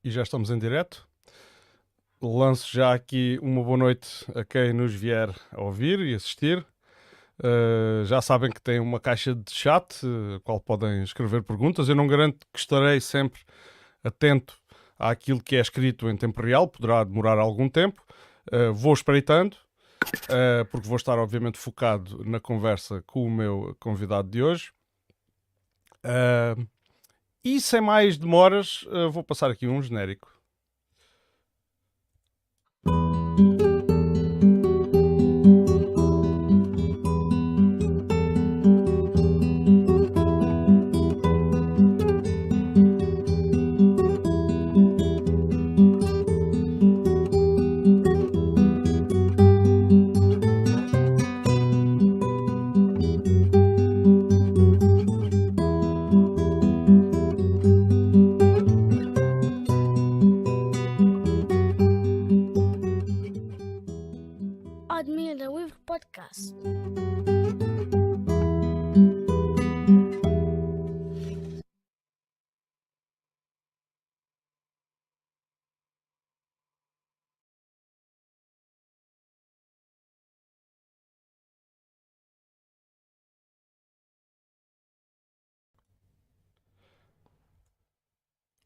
E já estamos em direto. Lanço já aqui uma boa noite a quem nos vier a ouvir e assistir. Já sabem que tem uma caixa de chat, a qual podem escrever perguntas. Eu não garanto que estarei sempre atento àquilo que é escrito em tempo real, poderá demorar algum tempo. Vou espreitando, porque vou estar obviamente focado na conversa com o meu convidado de hoje. E sem mais demoras, vou passar aqui um genérico. Admira Livre Podcast.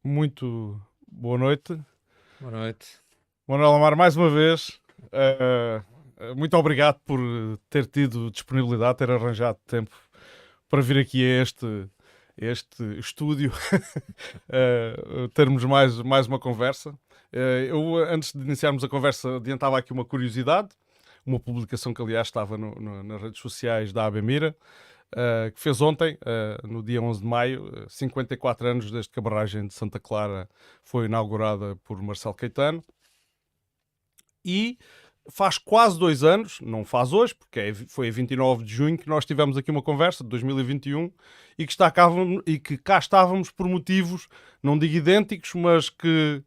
Muito boa noite. Boa noite. Manuel Amar, mais uma vez, muito obrigado por ter tido disponibilidade, ter arranjado tempo para vir aqui a este estúdio, termos mais uma conversa. Eu, antes de iniciarmos a conversa, adiantava aqui uma curiosidade, uma publicação que, aliás, estava nas redes sociais da Abemira, que fez ontem, no dia 11 de maio, 54 anos desde que a barragem de Santa Clara foi inaugurada por Marcelo Caetano. E faz quase 2 anos, não faz hoje, porque foi a 29 de junho que nós tivemos aqui uma conversa, de 2021, e que cá estávamos por motivos, não digo idênticos, mas que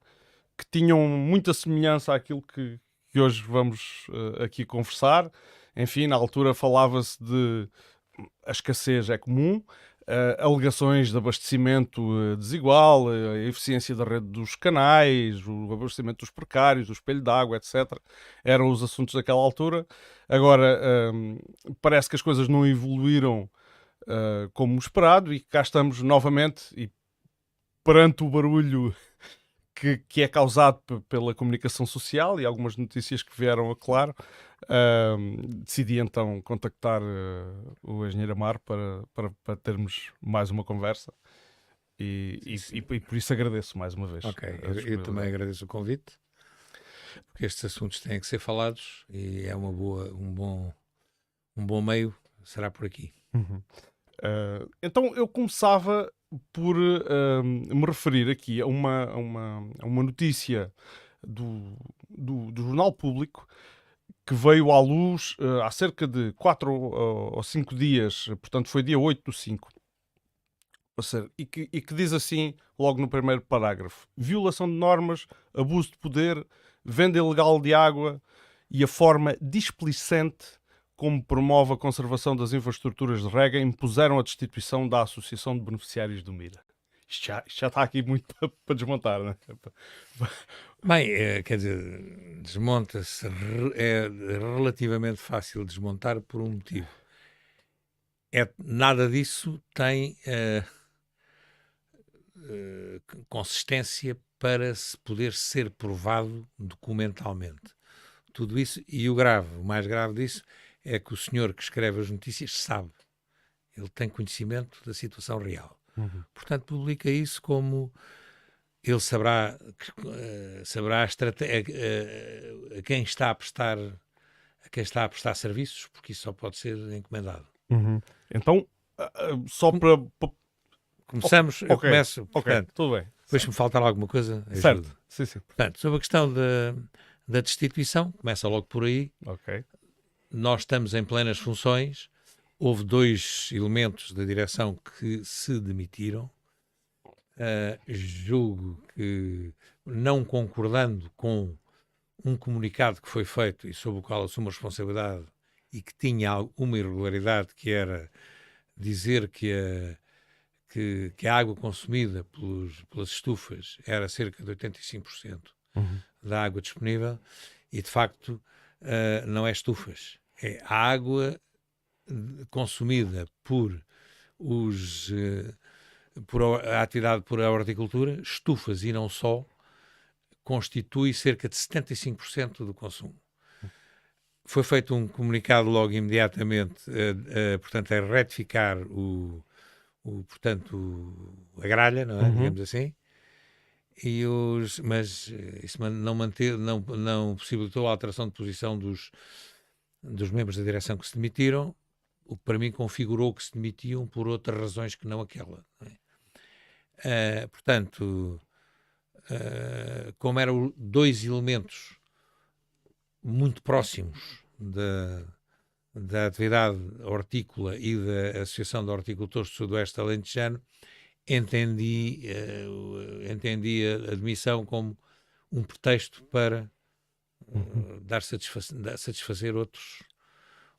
tinham muita semelhança àquilo que hoje vamos aqui conversar. Enfim, na altura falava-se de a escassez é comum, alegações de abastecimento desigual, a eficiência da rede dos canais, o abastecimento dos precários, do espelho d'água, etc. Eram os assuntos daquela altura. Agora, parece que as coisas não evoluíram como esperado e cá estamos novamente e perante o barulho que é causado pela comunicação social e algumas notícias que vieram a claro, decidi então contactar o engenheiro Amar para termos mais uma conversa e por isso agradeço mais uma vez. Ok, eu também agradeço o convite, porque estes assuntos têm que ser falados e é um bom meio, será por aqui. Uhum. Então eu começava por me referir aqui a uma notícia do Jornal Público que veio à luz há cerca de 4 ou 5 dias, portanto foi dia 8 do 5, ou seja, e que diz assim, logo no primeiro parágrafo: violação de normas, abuso de poder, venda ilegal de água e a forma displicente como promove a conservação das infraestruturas de rega impuseram a destituição da Associação de Beneficiários do MIRA. Isto já está aqui muito para desmontar, não é? Bem, quer dizer, desmonta-se, é relativamente fácil desmontar por um motivo. Nada disso tem consistência para se poder ser provado documentalmente. Tudo isso, e o mais grave disso, é que o senhor que escreve as notícias sabe. Ele tem conhecimento da situação real. Uhum. Portanto, publica isso como ele saberá a quem está a prestar serviços, porque isso só pode ser encomendado. Uhum. Então, só para... Começamos, eu começo, portanto, tudo bem. Depois se me faltar alguma coisa, ajudo. Certo, sim. Portanto, sobre a questão da destituição, começa logo por aí. Ok. Nós estamos em plenas funções. Houve 2 elementos da direção que se demitiram. Julgo que, não concordando com um comunicado que foi feito e sobre o qual assumo a responsabilidade e que tinha uma irregularidade, que era dizer que que a água consumida pelas estufas era cerca de 85% da água disponível, e de facto não é estufas, é a água consumida por a atividade por a horticultura, estufas e não só, constitui cerca de 75% do consumo. Foi feito um comunicado logo imediatamente, portanto, a retificar a gralha, não é? Digamos assim, mas isso não possibilitou a alteração de posição dos membros da direção que se demitiram, o que para mim configurou que se demitiam por outras razões que não aquela. Não é? Portanto, como eram dois elementos muito próximos da atividade hortícola e da Associação de Horticultores do Sudoeste Alentejano, entendi a admissão como um pretexto para satisfazer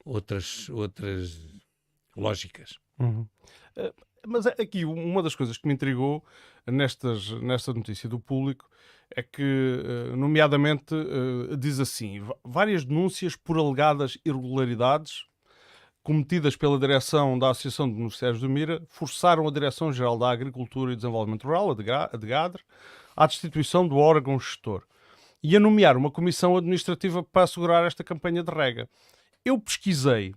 outras lógicas. Mas aqui uma das coisas que me intrigou nesta notícia do Público é que, nomeadamente, diz assim: várias denúncias por alegadas irregularidades cometidas pela direção da Associação de Beneficiários do Mira forçaram a Direção-Geral da Agricultura e Desenvolvimento Rural, a DGADR, à destituição do órgão gestor e a nomear uma comissão administrativa para assegurar esta campanha de rega. Eu pesquisei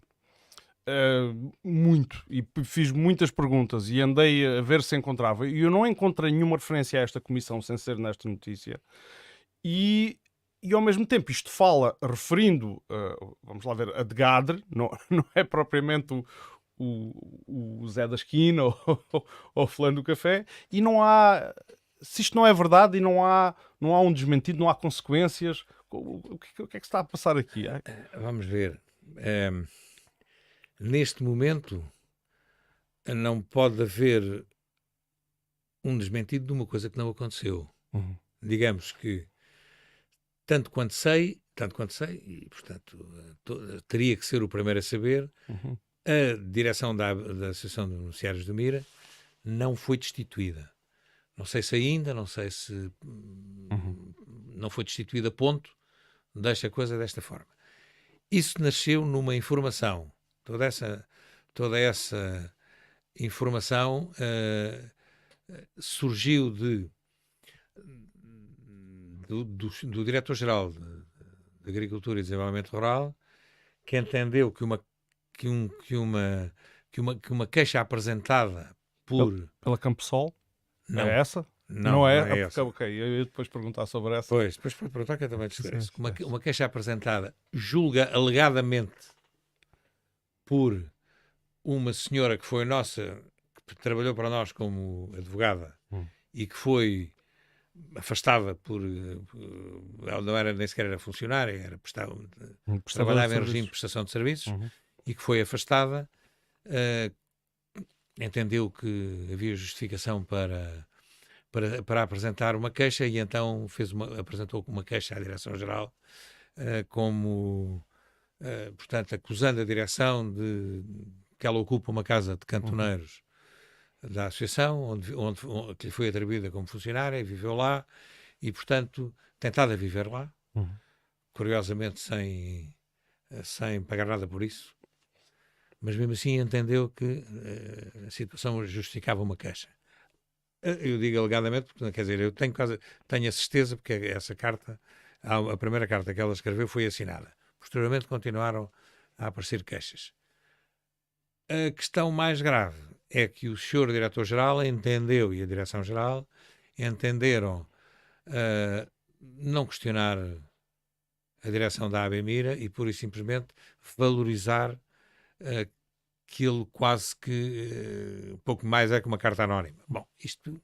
muito e fiz muitas perguntas e andei a ver se encontrava, e eu não encontrei nenhuma referência a esta comissão sem ser nesta notícia, e ao mesmo tempo isto fala referindo, vamos lá ver, a DGADR, não é propriamente o Zé da esquina ou o fulano do café, e não há, se isto não é verdade e não há um desmentido, não há consequências, o que é que se está a passar aqui? Vamos ver. Neste momento, não pode haver um desmentido de uma coisa que não aconteceu. Digamos que, tanto quanto sei, e portanto teria que ser o primeiro a saber, a direção da Associação de Beneficiários do Mira não foi destituída. Não sei se ainda, não sei se não foi destituída, ponto, deixa a coisa desta forma. Isso nasceu numa informação. Toda essa informação surgiu do Diretor-Geral de Agricultura e Desenvolvimento Rural, que entendeu que uma queixa apresentada pela Campesol? Não. É essa? Não é essa. Ok, eu ia depois perguntar sobre essa. Pois, depois para perguntar que eu também te esclareço. Uma queixa apresentada, alegadamente, por uma senhora que foi nossa, que trabalhou para nós como advogada e que foi afastada ela não era, nem sequer era funcionária, trabalhava em regime de prestação de serviços, e que foi afastada, entendeu que havia justificação para apresentar uma queixa, e então apresentou uma queixa à Direção-Geral, portanto, acusando a direção de que ela ocupa uma casa de cantoneiros da associação, onde que lhe foi atribuída como funcionária, e viveu lá, e, portanto, tentado a viver lá, curiosamente sem pagar nada por isso, mas mesmo assim entendeu que a situação justificava uma queixa. Eu digo alegadamente, porque, quer dizer, eu tenho a certeza, porque essa carta, a primeira carta que ela escreveu foi assinada. Posteriormente continuaram a aparecer queixas. A questão mais grave é que o senhor Diretor-Geral entendeu, e a Direção-Geral entenderam não questionar a direção da ABMIRA e pura e simplesmente valorizar aquilo quase que um pouco mais é que uma carta anónima. Bom, isto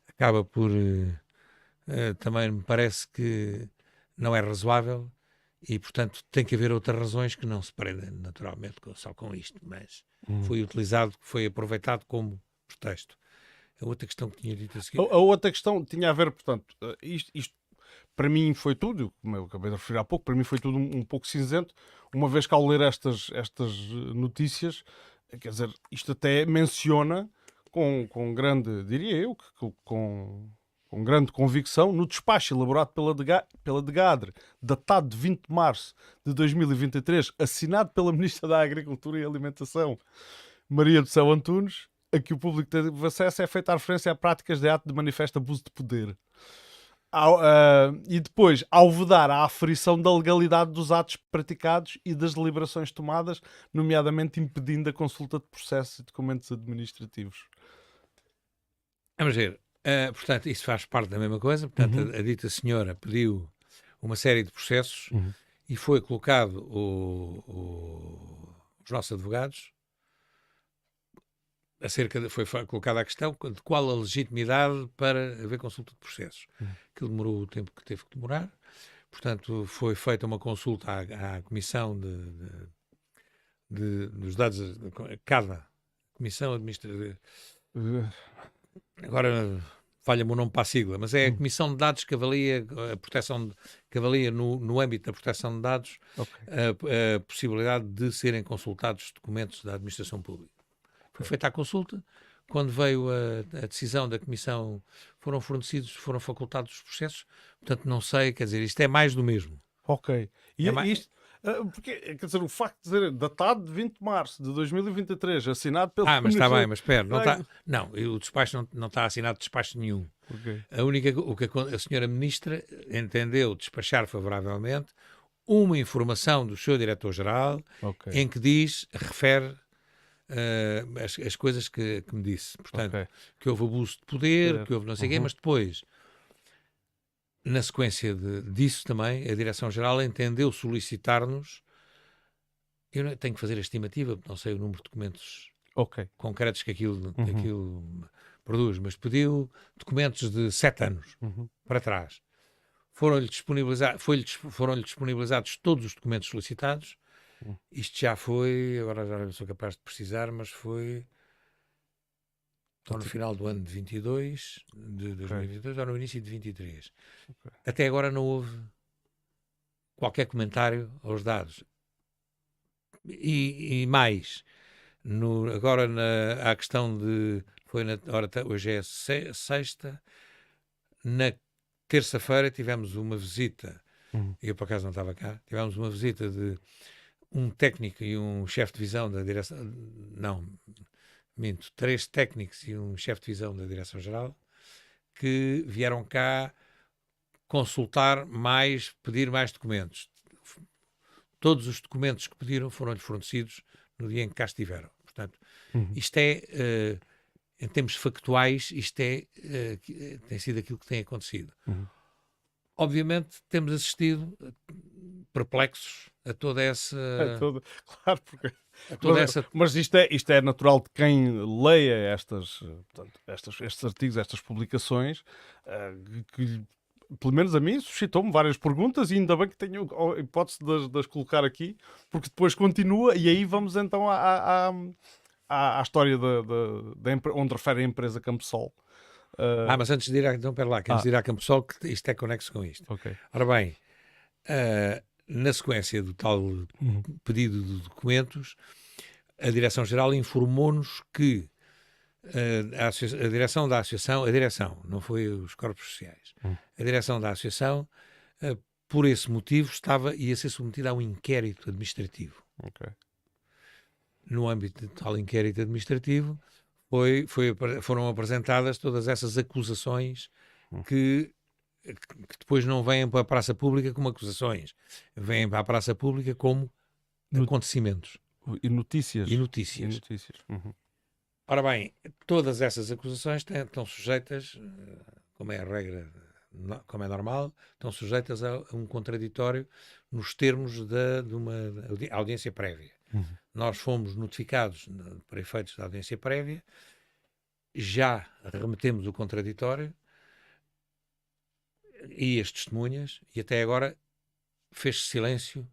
acaba por também me parece que não é razoável, e portanto tem que haver outras razões que não se prendem naturalmente só com isto, mas foi aproveitado como pretexto. A outra questão que tinha dito a seguir... A outra questão tinha a ver, portanto, isto para mim foi tudo, como eu acabei de referir há pouco, para mim foi tudo um pouco cinzento, uma vez que ao ler estas notícias, quer dizer, isto até menciona com grande, diria eu, com grande convicção, no despacho elaborado pela DGADRE, datado de 20 de março de 2023, assinado pela Ministra da Agricultura e Alimentação, Maria do Céu Antunes, a que o público teve acesso, é feita a referência a práticas de ato de manifesto abuso de poder. E depois, ao vedar a aferição da legalidade dos atos praticados e das deliberações tomadas, nomeadamente impedindo a consulta de processos e documentos administrativos. Vamos ver. Portanto, isso faz parte da mesma coisa. Portanto, a dita senhora pediu uma série de processos e foi colocado os nossos advogados foi colocada a questão de qual a legitimidade para haver consulta de processos. Aquilo demorou o tempo que teve que demorar. Portanto, foi feita uma consulta à Comissão dos dados, cada Comissão Administrativa. Agora falha-me o nome para a sigla, mas é a Comissão de Dados que avalia a proteção, que avalia no âmbito da proteção de dados a possibilidade de serem consultados documentos da administração pública. Foi feita a consulta, quando veio a decisão da Comissão, foram facultados os processos, portanto não sei, quer dizer, isto é mais do mesmo. Ok. E isto, porque, quer dizer, o facto de dizer datado de 20 de março de 2023, assinado pelo... Mas está bem, mas espera, não, o despacho não está assinado de despacho nenhum. Okay. O que a senhora Ministra entendeu despachar favoravelmente uma informação do seu Diretor-Geral em que refere as coisas que me disse. Portanto, que houve abuso de poder, que houve não sei o quê, mas depois, na sequência disso também, a Direção-Geral entendeu solicitar-nos, eu tenho que fazer a estimativa, porque não sei o número de documentos concretos que aquilo produz, mas pediu documentos de 7 anos para trás. Foram-lhe disponibilizados todos os documentos solicitados. Isto já foi, agora já não sou capaz de precisar, mas foi ou no final do ano de 22, de 2022, ou no início de 23. Até agora não houve qualquer comentário aos dados. E mais, agora à questão de, hoje é sexta, na terça-feira tivemos uma visita, eu por acaso não estava cá, tivemos uma visita de um técnico e um chefe de divisão da direção, não, minto, 3 técnicos e um chefe de divisão da Direção-Geral que vieram cá consultar pedir mais documentos. Todos os documentos que pediram foram-lhe fornecidos no dia em que cá estiveram. Portanto, isto é, em termos factuais, tem sido aquilo que tem acontecido. Obviamente temos assistido perplexos a toda essa... Claro, porque... essa... Mas isto é natural de quem leia estes artigos, estas publicações, que pelo menos a mim suscitou-me várias perguntas e ainda bem que tenho a hipótese de as colocar aqui, porque depois continua e aí vamos então à história onde refere a empresa Campesol. Mas antes de ir então, pera lá, antes de ir à Campesol, que isto é conexo com isto. Ora bem, na sequência do tal pedido de documentos, a Direção-Geral informou-nos que a direção da Associação, não foi os corpos sociais, a direção da Associação, por esse motivo, ia ser submetida a um inquérito administrativo. No âmbito de tal inquérito administrativo, foram apresentadas todas essas acusações que depois não vêm para a praça pública como acusações, vêm para a praça pública como acontecimentos. E notícias. Ora bem, todas essas acusações estão sujeitas, como é a regra, como é normal, estão sujeitas a um contraditório nos termos de uma audiência prévia. Nós fomos notificados para efeitos da audiência prévia, já remetemos o contraditório e as testemunhas, e até agora fez-se silêncio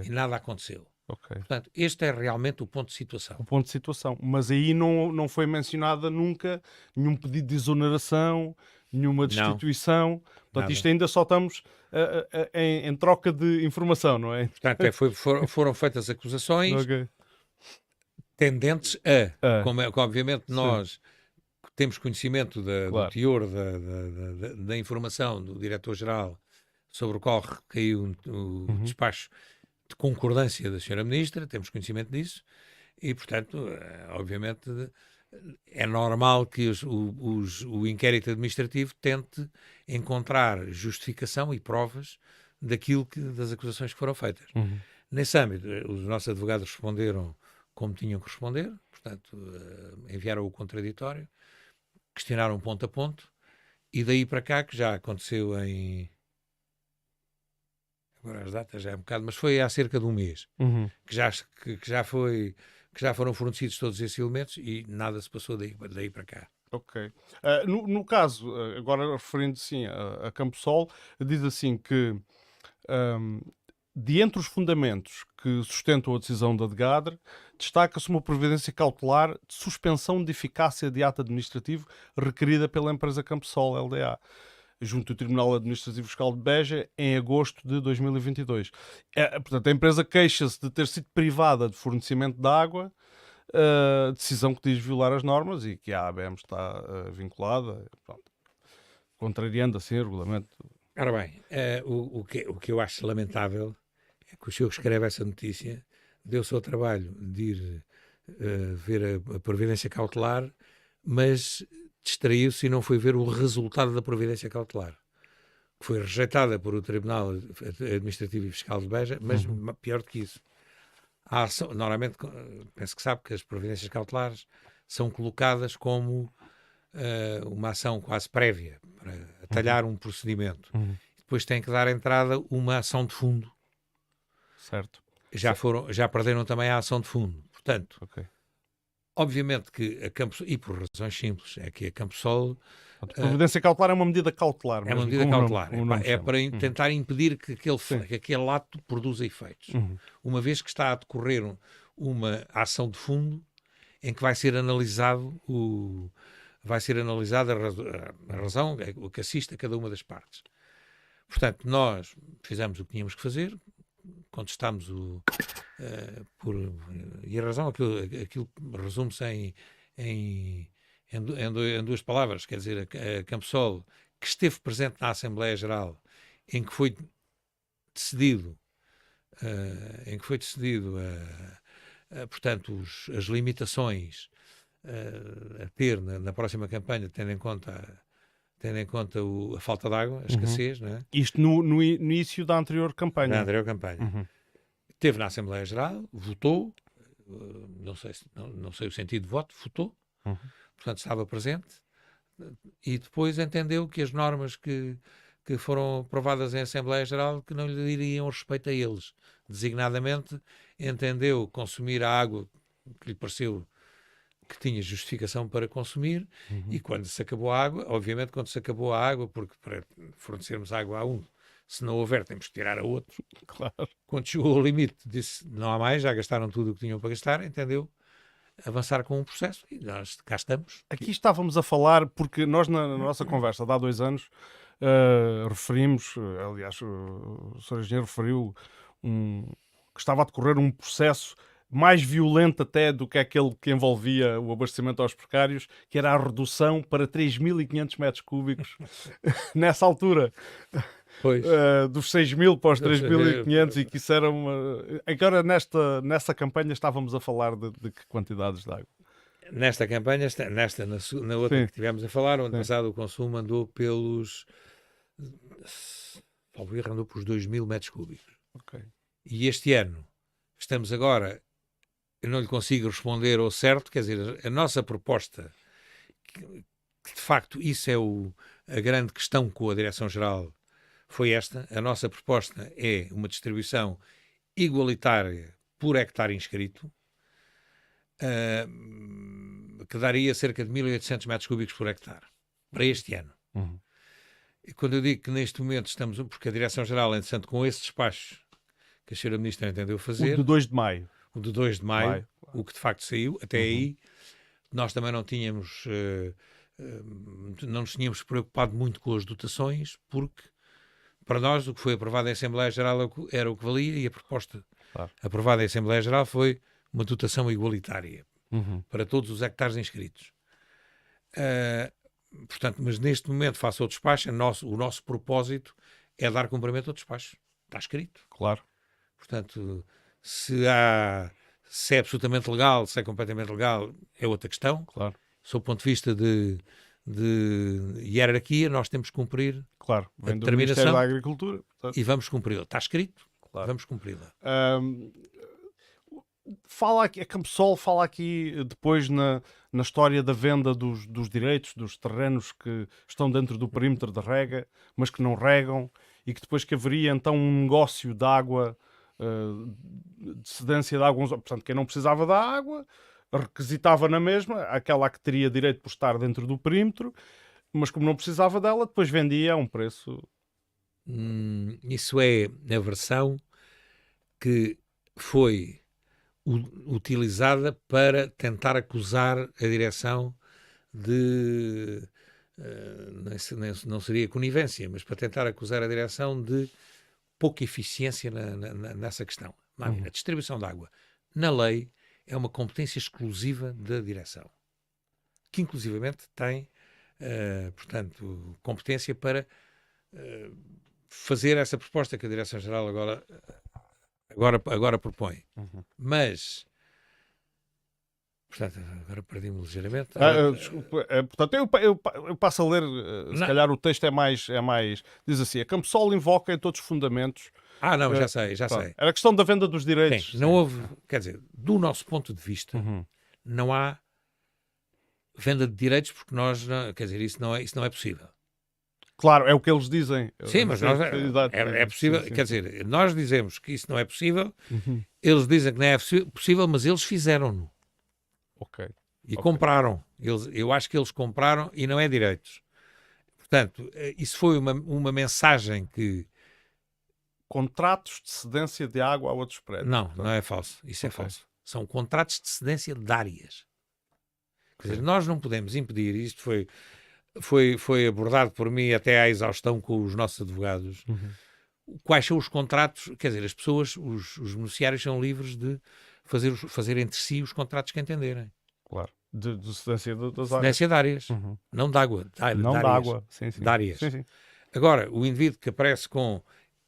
e nada aconteceu. Portanto, este é realmente o ponto de situação. O ponto de situação. Mas aí não foi mencionada nunca nenhum pedido de exoneração, nenhuma destituição. Portanto, isto ainda só estamos em troca de informação, não é? Portanto, foram feitas acusações. tendentes como obviamente nós temos conhecimento do teor da informação do diretor-geral sobre o qual recaiu o despacho de concordância da senhora Ministra, temos conhecimento disso, e, portanto, obviamente, é normal que o inquérito administrativo tente encontrar justificação e provas das acusações que foram feitas. Nesse âmbito, os nossos advogados responderam como tinham que responder, portanto, enviaram o contraditório, questionaram ponto a ponto, e daí para cá, que já aconteceu agora as datas já é um bocado, mas foi há cerca de um mês, que já foram fornecidos todos esses elementos e nada se passou daí para cá. Ok. No caso, agora referindo-se sim a Camposol, diz assim que de entre os fundamentos que sustentam a decisão da DGADR, destaca-se uma providência cautelar de suspensão de eficácia de ato administrativo requerida pela empresa Camposol LDA, junto ao Tribunal Administrativo Fiscal de Beja, em agosto de 2022. Portanto, a empresa queixa-se de ter sido privada de fornecimento de água, decisão que diz violar as normas e que a ABM está vinculada, pronto, contrariando assim o regulamento. Ora bem, o que eu acho lamentável é que o senhor que escreve essa notícia deu-se ao trabalho de ir ver a providência cautelar, mas distraiu-se e não foi ver o resultado da providência cautelar, que foi rejeitada por o Tribunal Administrativo e Fiscal de Beja, mas pior do que isso. A ação, normalmente, penso que sabe que as providências cautelares são colocadas como uma ação quase prévia, para atalhar um procedimento. Depois tem que dar entrada uma ação de fundo. Certo. Já perderam também a ação de fundo. Portanto, okay. Obviamente que a Camposol, e por razões simples, é que a Camposol... A providência cautelar é uma medida cautelar. É uma medida cautelar. É para tentar impedir que aquele ato produza efeitos. Uma vez que está a decorrer uma ação de fundo em que vai ser analisada a razão, o que assiste a cada uma das partes. Portanto, nós fizemos o que tínhamos que fazer, contestámos e a razão, aquilo resume-se em duas palavras, quer dizer, a Camposol, que esteve presente na Assembleia Geral, em que foi decidido, portanto, as limitações a ter na próxima campanha, tendo em conta a falta de água, a escassez, não é? Isto no início da anterior campanha. Da anterior campanha. Esteve na Assembleia Geral, votou, não sei o sentido de voto, votou, portanto estava presente, e depois entendeu que as normas que foram aprovadas em Assembleia Geral que não lhe diriam respeito a eles. Designadamente, entendeu consumir a água que lhe pareceu que tinha justificação para consumir, e quando se acabou a água, obviamente quando se acabou a água, porque para fornecermos água a um, se não houver temos que tirar a outro. Claro. Quando chegou ao limite, disse não há mais, já gastaram tudo o que tinham para gastar, entendeu? Avançar com um processo e nós cá estamos. Aqui estávamos a falar, porque nós na nossa conversa de há 2 anos referimos, aliás o Sr. Engenheiro referiu que estava a decorrer um processo mais violento até do que aquele que envolvia o abastecimento aos precários, que era a redução para 3.500 metros cúbicos nessa altura. Pois. Dos 6.000 para os 3.500, e que isso era uma... Agora nessa campanha estávamos a falar de que quantidades de água? Nesta campanha, na outra que tivemos a falar, o ano passado o consumo andou pelos 2.000 metros cúbicos. Okay. E este ano estamos agora, eu não lhe consigo responder ao certo, quer dizer, a nossa proposta, que de facto isso é a grande questão com a Direção-Geral, foi esta. A nossa proposta é uma distribuição igualitária por hectare inscrito, que daria cerca de 1.800 metros cúbicos por hectare, para este ano. E quando eu digo que neste momento estamos, porque a Direção-Geral, entretanto, com esse despacho que a Sra. Ministra entendeu fazer... O de 2 de maio. O de 2 de maio, o que de facto saiu, até aí, nós também não tínhamos... não nos tínhamos preocupado muito com as dotações, porque para nós o que foi aprovado em Assembleia Geral era o que valia, e a proposta aprovada em Assembleia Geral foi uma dotação igualitária. para todos os hectares inscritos. Portanto, mas neste momento, face ao despacho, o nosso propósito é dar cumprimento ao despacho. Está escrito. Claro. Portanto, se é absolutamente legal, se é completamente legal, é outra questão. Claro. Sob o ponto de vista de hierarquia, nós temos que cumprir Claro. a Vem do determinação Ministério da Agricultura. Portanto, e vamos cumpri-la. Está escrito, claro. vamos cumpri-la. Fala aqui, a Campsol fala aqui depois na história da venda dos direitos, dos terrenos que estão dentro do perímetro de rega, mas que não regam, e que depois que haveria então um negócio de água, de cedência de água, portanto, quem não precisava da água requisitava na mesma, aquela que teria direito por estar dentro do perímetro, mas como não precisava dela, depois vendia a um preço. Isso é a versão que foi utilizada para tentar acusar a direção de não seria conivência, mas para tentar acusar a direção de pouca eficiência nessa questão. A distribuição de água na lei é uma competência exclusiva da direção, que inclusivamente tem portanto, competência para fazer essa proposta que a Direção-Geral agora propõe. Mas, portanto, agora perdi-me ligeiramente. Desculpa, portanto, eu passo a ler, se calhar o texto é mais, diz assim, a Campsol invoca em todos os fundamentos. Não, já sei. Era a questão da venda dos direitos. Sim, não houve, quer dizer, do nosso ponto de vista, não há venda de direitos porque nós, quer dizer, isso não é possível. Claro, é o que eles dizem. Sim, mas nós, é possível, sim. Quer dizer, nós dizemos que isso não é possível, eles dizem que não é possível, mas eles fizeram-no. Ok. E compraram. Eu acho que eles compraram e não é direitos. Portanto, isso foi uma mensagem que... Contratos de cedência de água a outros prédios. Não, não é falso. Isso é falso. São contratos de cedência de áreas. Quer dizer, nós não podemos impedir, e isto foi abordado por mim até à exaustão com os nossos advogados, quais são os contratos, quer dizer, as pessoas, os beneficiários são livres de fazer entre si os contratos que entenderem. Claro. De cedência das áreas. Cedência de áreas. Não de água. Não de água. Sim. De áreas. Sim. Agora, o indivíduo que aparece com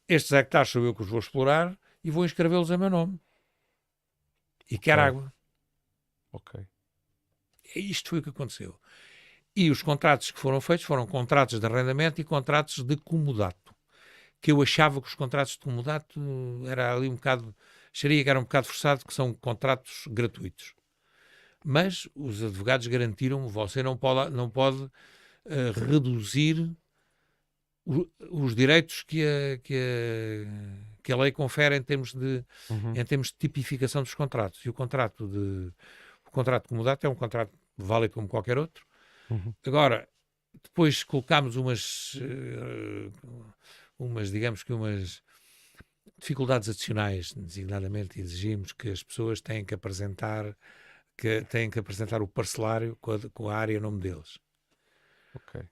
estes hectares sou eu que os vou explorar e vou inscrevê-los a meu nome. E quer água. Ok. Isto foi o que aconteceu. E os contratos que foram feitos foram contratos de arrendamento e contratos de comodato. Que eu achava que os contratos de comodato era ali acharia que era um bocado forçado, que são contratos gratuitos. Mas os advogados garantiram-me, você não pode reduzir os direitos que a lei confere em termos de tipificação dos contratos. E o contrato de comodato é um contrato válido como qualquer outro. Agora, depois colocámos umas dificuldades adicionais, designadamente exigimos que as pessoas têm que apresentar o parcelário com a área em nome deles. Ok.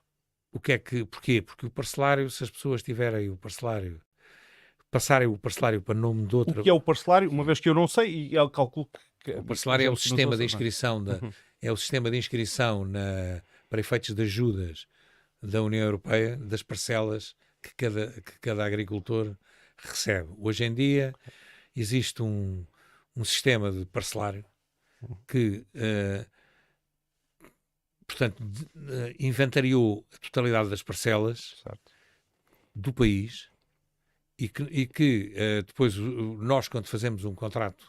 Porquê? Porque o parcelário, se as pessoas tiverem o parcelário, passarem o parcelário para nome de outra... O que é o parcelário? Uma vez que eu não sei, e eu calculo que... O parcelário é o sistema de inscrição é o sistema de inscrição para efeitos de ajudas da União Europeia das parcelas que cada agricultor recebe. Hoje em dia existe um sistema de parcelário que, portanto, inventariou a totalidade das parcelas do país e que depois nós, quando fazemos um contrato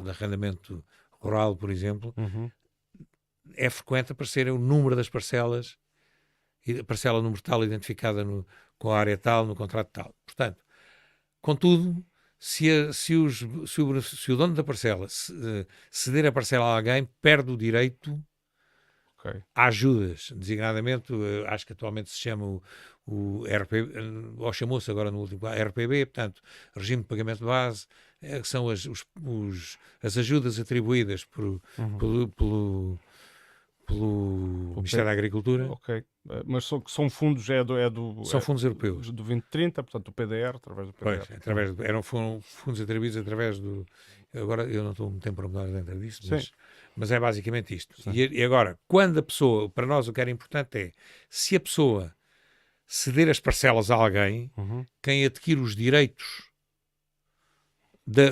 de arrendamento rural, por exemplo, é frequente aparecer o número das parcelas e a parcela número tal identificada com a área tal, no contrato tal. Portanto, contudo, se o dono da parcela ceder a parcela a alguém, perde o direito a ajudas, designadamente, acho que atualmente se chama o RPB, ou chamou-se agora no último, RPB, portanto, Regime de Pagamento de Base, que são as ajudas atribuídas pelo Ministério da Agricultura. Ok. Mas são fundos, São fundos europeus. do 2030, portanto, o PDR, através do PDR. Pois, foram fundos atribuídos através do... Agora, eu não estou muito tempo para mudar dentro disto, mas é basicamente isto. E agora, quando a pessoa, para nós o que era importante é, se a pessoa ceder as parcelas a alguém, quem adquire os direitos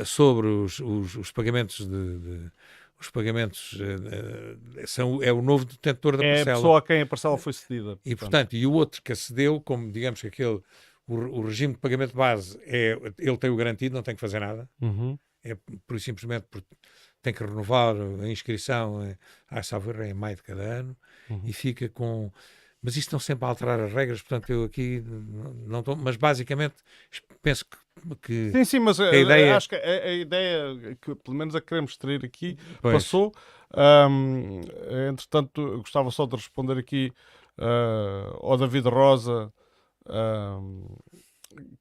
sobre os pagamentos os pagamentos é o novo detentor da parcela. É a pessoa a quem a parcela foi cedida. E, portanto, e o outro que acedeu, como digamos que o regime de pagamento base, ele tem o garantido, não tem que fazer nada. É por simplesmente porque tem que renovar a inscrição, salvo erro, em maio de cada ano, e fica com... Mas isto estão sempre a alterar as regras, portanto eu aqui não estou... Mas basicamente penso que sim, mas a ideia... acho que a ideia que pelo menos a que queremos extrair aqui passou. Entretanto, eu gostava só de responder aqui ao David Rosa,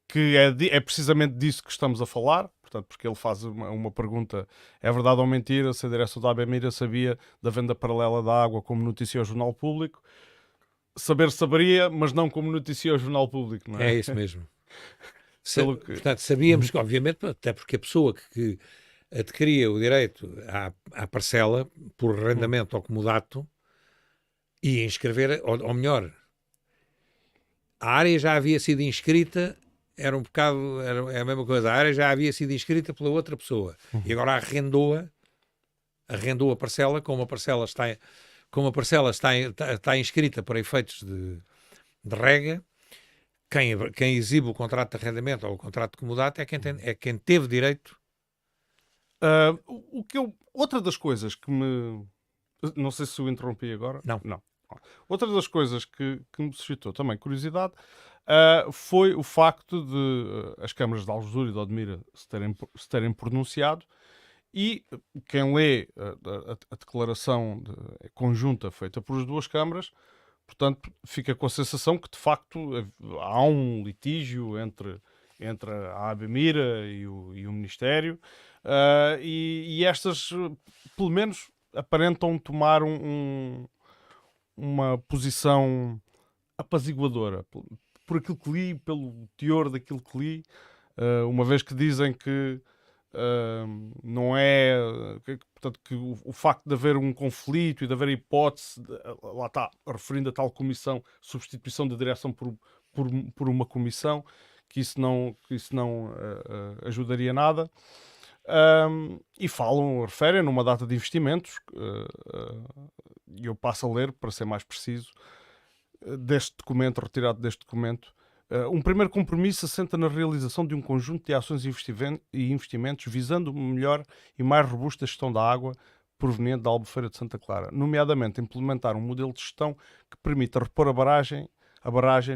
que é precisamente disso que estamos a falar. Portanto, porque ele faz uma pergunta: é verdade ou mentira se a direção da ABMIRA sabia da venda paralela da água como notícia ao Jornal Público? Saberia, mas não como notícia ao Jornal Público, não é? É isso mesmo. Portanto, sabíamos que, obviamente, até porque a pessoa que adquiria o direito à parcela por arrendamento ou comodato ia inscrever, ou melhor, a área já havia sido inscrita, era um bocado, é a mesma coisa, a área já havia sido inscrita pela outra pessoa e agora arrendou a parcela, como a parcela está inscrita para efeitos de rega. Quem exibe o contrato de arrendamento ou o contrato de comodato é quem teve direito. Outra das coisas que me... Não sei se o interrompi agora. Não. Outra das coisas que me suscitou também curiosidade foi o facto de as câmaras de Algesur e de Odmira se terem pronunciado, e quem lê a declaração conjunta feita por as duas câmaras, portanto, fica com a sensação que, de facto, há um litígio entre a ABMIRA e o Ministério, e estas, pelo menos, aparentam tomar uma posição apaziguadora. Por aquilo que li, pelo teor daquilo que li, uma vez que dizem que não é... Portanto, que o facto de haver um conflito e de haver a hipótese, lá está, referindo a tal comissão, substituição da direção por uma comissão, que isso não ajudaria nada. E referem numa data de investimentos, e eu passo a ler para ser mais preciso, retirado deste documento. Um primeiro compromisso assenta na realização de um conjunto de ações e investimentos visando uma melhor e mais robusta gestão da água proveniente da Albufeira de Santa Clara, nomeadamente implementar um modelo de gestão que permita repor a barragem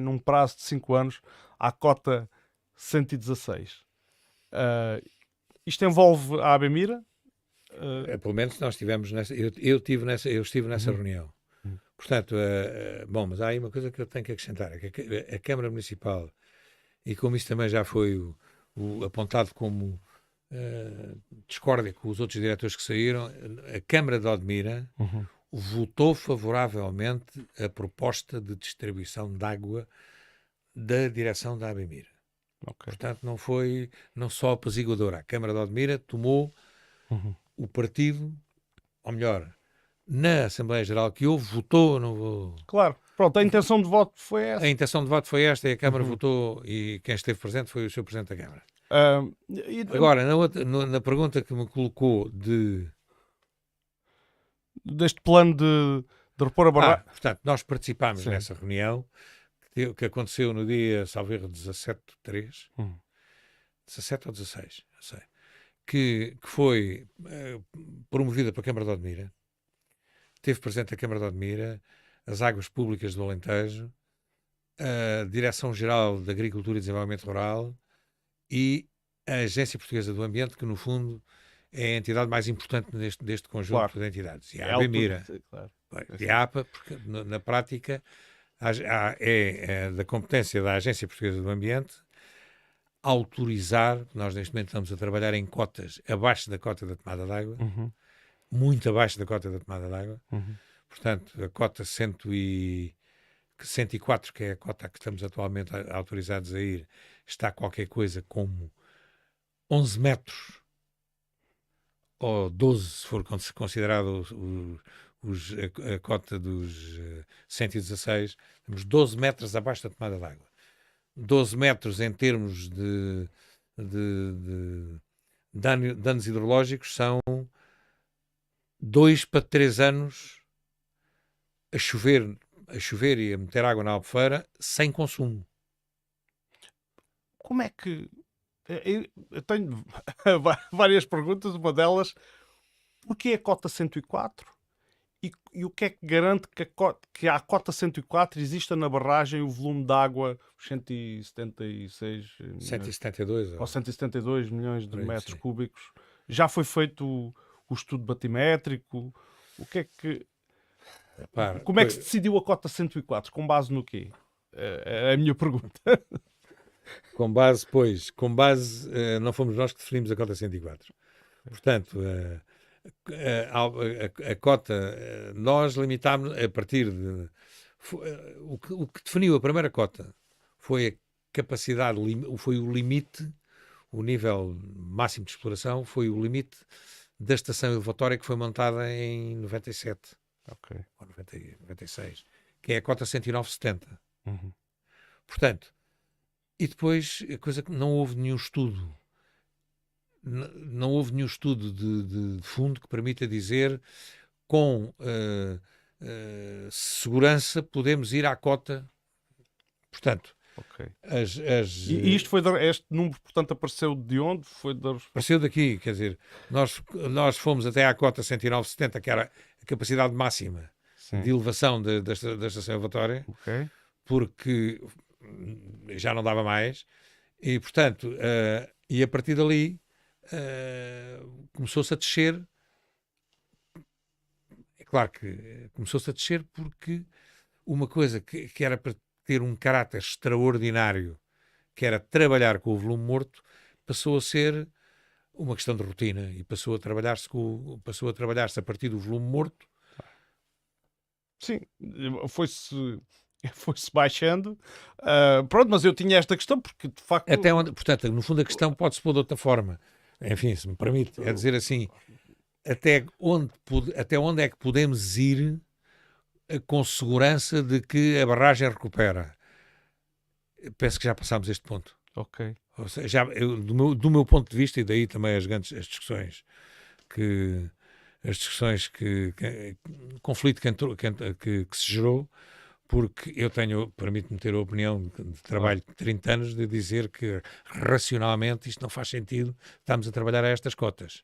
num prazo de 5 anos à cota 116. Isto envolve a ABMIRA? Pelo menos nós estivemos nessa... Eu estive nessa reunião. Portanto, bom, mas há aí uma coisa que eu tenho que acrescentar, é que a Câmara Municipal, e como isso também já foi apontado como discórdia com os outros diretores que saíram, a Câmara de Odmira votou favoravelmente a proposta de distribuição de água da direção da ABMIRA. Okay. Portanto, não só apaziguadora. A Câmara de Odmira tomou o partido, ou melhor, na Assembleia Geral que houve, votou, não vou... Claro, pronto, a intenção de voto foi essa. A intenção de voto foi esta e a Câmara votou, e quem esteve presente foi o Sr. Presidente da Câmara. Agora, na pergunta que me colocou deste plano de repor a barragem... portanto, nós participámos nessa reunião que aconteceu no dia, salvo erro, 17/3, 17 ou 16, não sei, que foi promovida pela Câmara de Odmira. Teve presente a Câmara de Odmira, as Águas Públicas do Alentejo, a Direção-Geral de Agricultura e Desenvolvimento Rural e a Agência Portuguesa do Ambiente, que no fundo é a entidade mais importante deste conjunto de entidades. E a ABMIRA. E a APA, porque na prática é da competência da Agência Portuguesa do Ambiente autorizar, nós neste momento estamos a trabalhar em cotas abaixo da cota da tomada de água, muito abaixo da cota da tomada de água, Portanto, a cota 104, que é a cota a que estamos atualmente autorizados a ir, está qualquer coisa como 11 metros, ou 12, se for considerado a cota dos 116, temos 12 metros abaixo da tomada d'água. 12 metros em termos de danos hidrológicos são 2 para 3 anos a chover e a meter água na Albufeira sem consumo. Como é que... Eu tenho várias perguntas, uma delas, porquê a cota 104? E o que é que garante que à cota 104 exista na barragem o volume de água, os 176 milhões, 172 ou 172 milhões de por aí, metros sim. cúbicos? Já foi feito o estudo batimétrico? O que é que... Repara, Como é que se decidiu a cota 104? Com base no quê? É a minha pergunta. com base, não fomos nós que definimos a cota 104. Portanto, a cota, nós limitámos a partir de... O que definiu a primeira cota foi a capacidade, foi o limite, o nível máximo de exploração, foi o limite da estação elevatória que foi montada em 97, Ok. ou 96, que é a cota 109,70. Uhum. Portanto, e depois, a coisa que não houve nenhum estudo, não houve nenhum estudo de fundo que permita dizer com segurança podemos ir à cota. Portanto, Ok. e isto foi este número, portanto, apareceu de onde? apareceu daqui, quer dizer, nós fomos até à cota 109,70, que era a capacidade máxima Sim. de elevação da estação elevatória, Ok. porque já não dava mais, e portanto, e a partir dali começou-se a descer. É claro que começou-se a descer porque uma coisa que era para ter um caráter extraordinário, que era trabalhar com o volume morto, passou a ser uma questão de rotina e passou a trabalhar-se a partir do volume morto. Sim, foi-se baixando. Pronto, mas eu tinha esta questão porque, de facto... Até onde, portanto, no fundo a questão pode-se pôr de outra forma. Enfim, se me permite, é dizer assim, até onde é que podemos ir com segurança de que a barragem recupera? Penso que já passámos este ponto. Ok. Ou seja, do meu ponto de vista, e daí também as discussões o conflito que se gerou, porque eu permito-me ter a opinião de trabalho de 30 anos de dizer que racionalmente isto não faz sentido, estamos a trabalhar a estas cotas.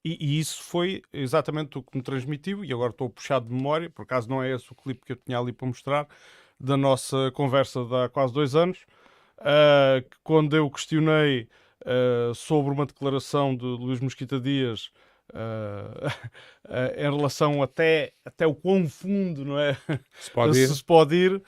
E isso foi exatamente o que me transmitiu, e agora estou puxado de memória, por acaso não é esse o clipe que eu tinha ali para mostrar, da nossa conversa de há quase 2 anos, quando eu questionei sobre uma declaração de Luís Mesquita Dias em relação até o quão fundo, não é? Se pode ir. Se pode ir,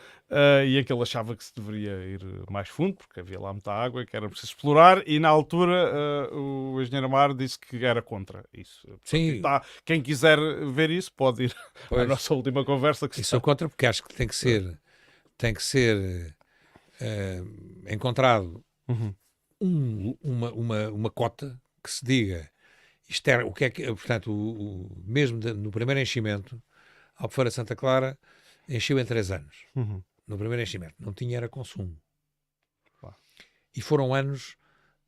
e em que ele achava que se deveria ir mais fundo, porque havia lá muita água e que era preciso explorar, e na altura o engenheiro Amar disse que era contra isso. Portanto, Sim. Quem quiser ver isso pode ir à Pois. nossa última conversa. Que E sou contra porque acho que tem que ser encontrado Uhum. uma cota que se diga isto é o que é que, portanto, mesmo no primeiro enchimento, a Albufeira de Santa Clara encheu em 3 anos. Uhum. No primeiro enchimento, não tinha era consumo. Claro. E foram anos,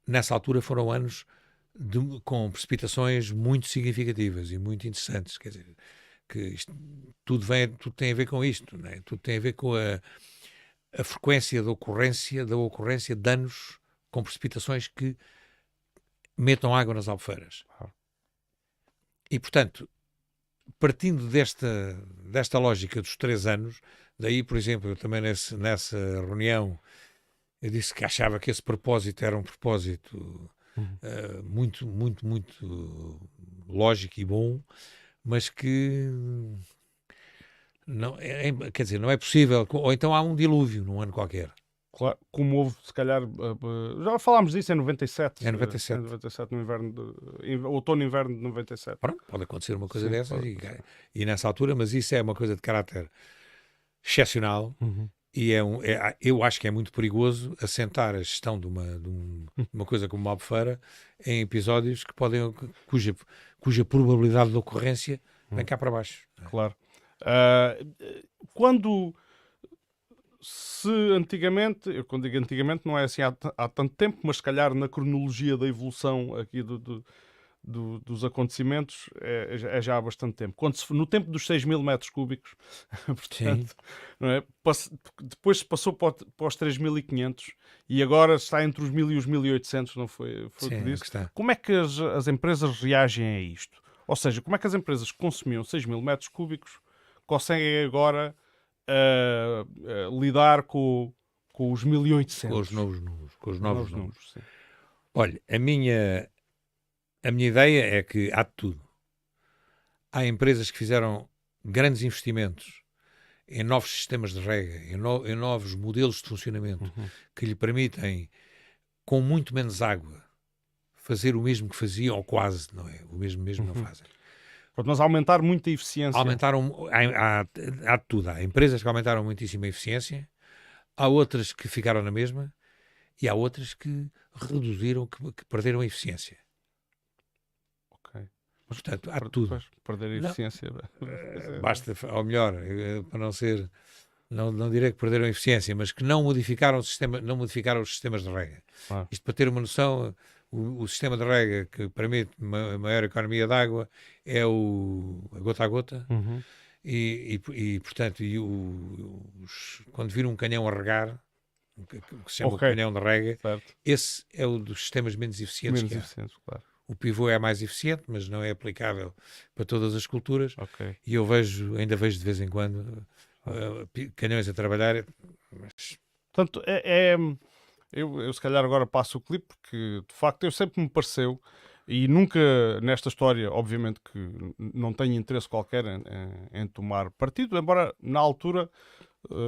nessa altura foram anos com precipitações muito significativas e muito interessantes, quer dizer, que isto, tudo tem a ver com isto, não é? Tudo tem a ver com a frequência da ocorrência de danos com precipitações que metam água nas albufeiras. E, portanto, partindo desta lógica dos 3 anos, daí, por exemplo, eu também nessa reunião, eu disse que achava que esse propósito era um propósito muito, muito, muito lógico e bom, mas que não, quer dizer, não é possível, ou então há um dilúvio num ano qualquer. Claro, como houve, se calhar, já falámos disso em 97. Em 97. Em 97, no inverno, outono e inverno de 97. Pronto, pode acontecer uma coisa Sim, dessas pode e, acontecer. e nessa altura, mas isso é uma coisa de caráter excepcional e eu acho que é muito perigoso assentar a gestão de uma coisa como uma Albufeira em episódios que podem, cuja probabilidade de ocorrência vem cá para baixo. Claro. Ah, quando se antigamente, eu quando digo antigamente não é assim há tanto tempo, mas se calhar na cronologia da evolução aqui dos acontecimentos é já há bastante tempo. No tempo dos 6.000 metros cúbicos, portanto, não é? Depois se passou para os 3.500 e agora está entre os 1.000 e os 1.800, não foi o que disse? Como é que as empresas reagem a isto? Ou seja, como é que as empresas que consumiam 6.000 metros cúbicos conseguem agora lidar com os 1.800? Com os novos números. Com os novos números. Sim. Olha, a minha ideia é que há de tudo. Há empresas que fizeram grandes investimentos em novos sistemas de rega, em novos modelos de funcionamento que lhe permitem, com muito menos água, fazer o mesmo que faziam, ou quase, não é? O mesmo não fazem. Mas aumentar muito a eficiência. Há de tudo. Há empresas que aumentaram muitíssimo a eficiência, há outras que ficaram na mesma e há outras que reduziram, que perderam a eficiência. Portanto, há tudo. Perder a eficiência. Basta, ou melhor, para não ser, não direi que perderam a eficiência, mas que não modificaram os sistemas de rega. Isto para ter uma noção, o sistema de rega que permite uma maior economia de água é a gota a gota. E portanto, quando vir um canhão a regar, que se chama o canhão de rega, esse é o dos sistemas menos eficientes que há. Claro. O pivô é mais eficiente, mas não é aplicável para todas as culturas. E eu ainda vejo de vez em quando canhões a trabalhar. Mas... Portanto, eu se calhar agora passo o clipe, porque de facto eu sempre me pareceu, e nunca nesta história, obviamente que não tenho interesse qualquer em tomar partido, embora na altura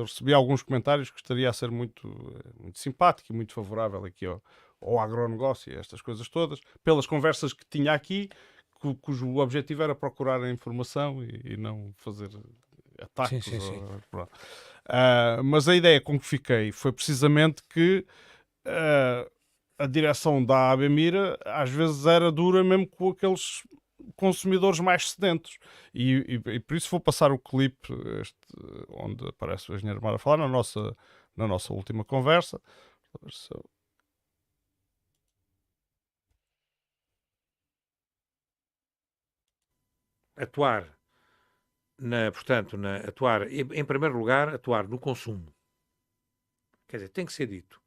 recebi alguns comentários que estaria a ser muito simpático e muito favorável aqui ao agronegócio e estas coisas todas, pelas conversas que tinha aqui, cujo objetivo era procurar a informação e não fazer ataques. Sim. Mas a ideia com que fiquei foi precisamente que a direção da ABMIRA às vezes era dura mesmo com aqueles consumidores mais sedentos e por isso vou passar o clipe onde aparece o engenheiro Mar a falar na nossa última conversa. Atuar, em primeiro lugar, atuar no consumo. Quer dizer, tem que ser dito.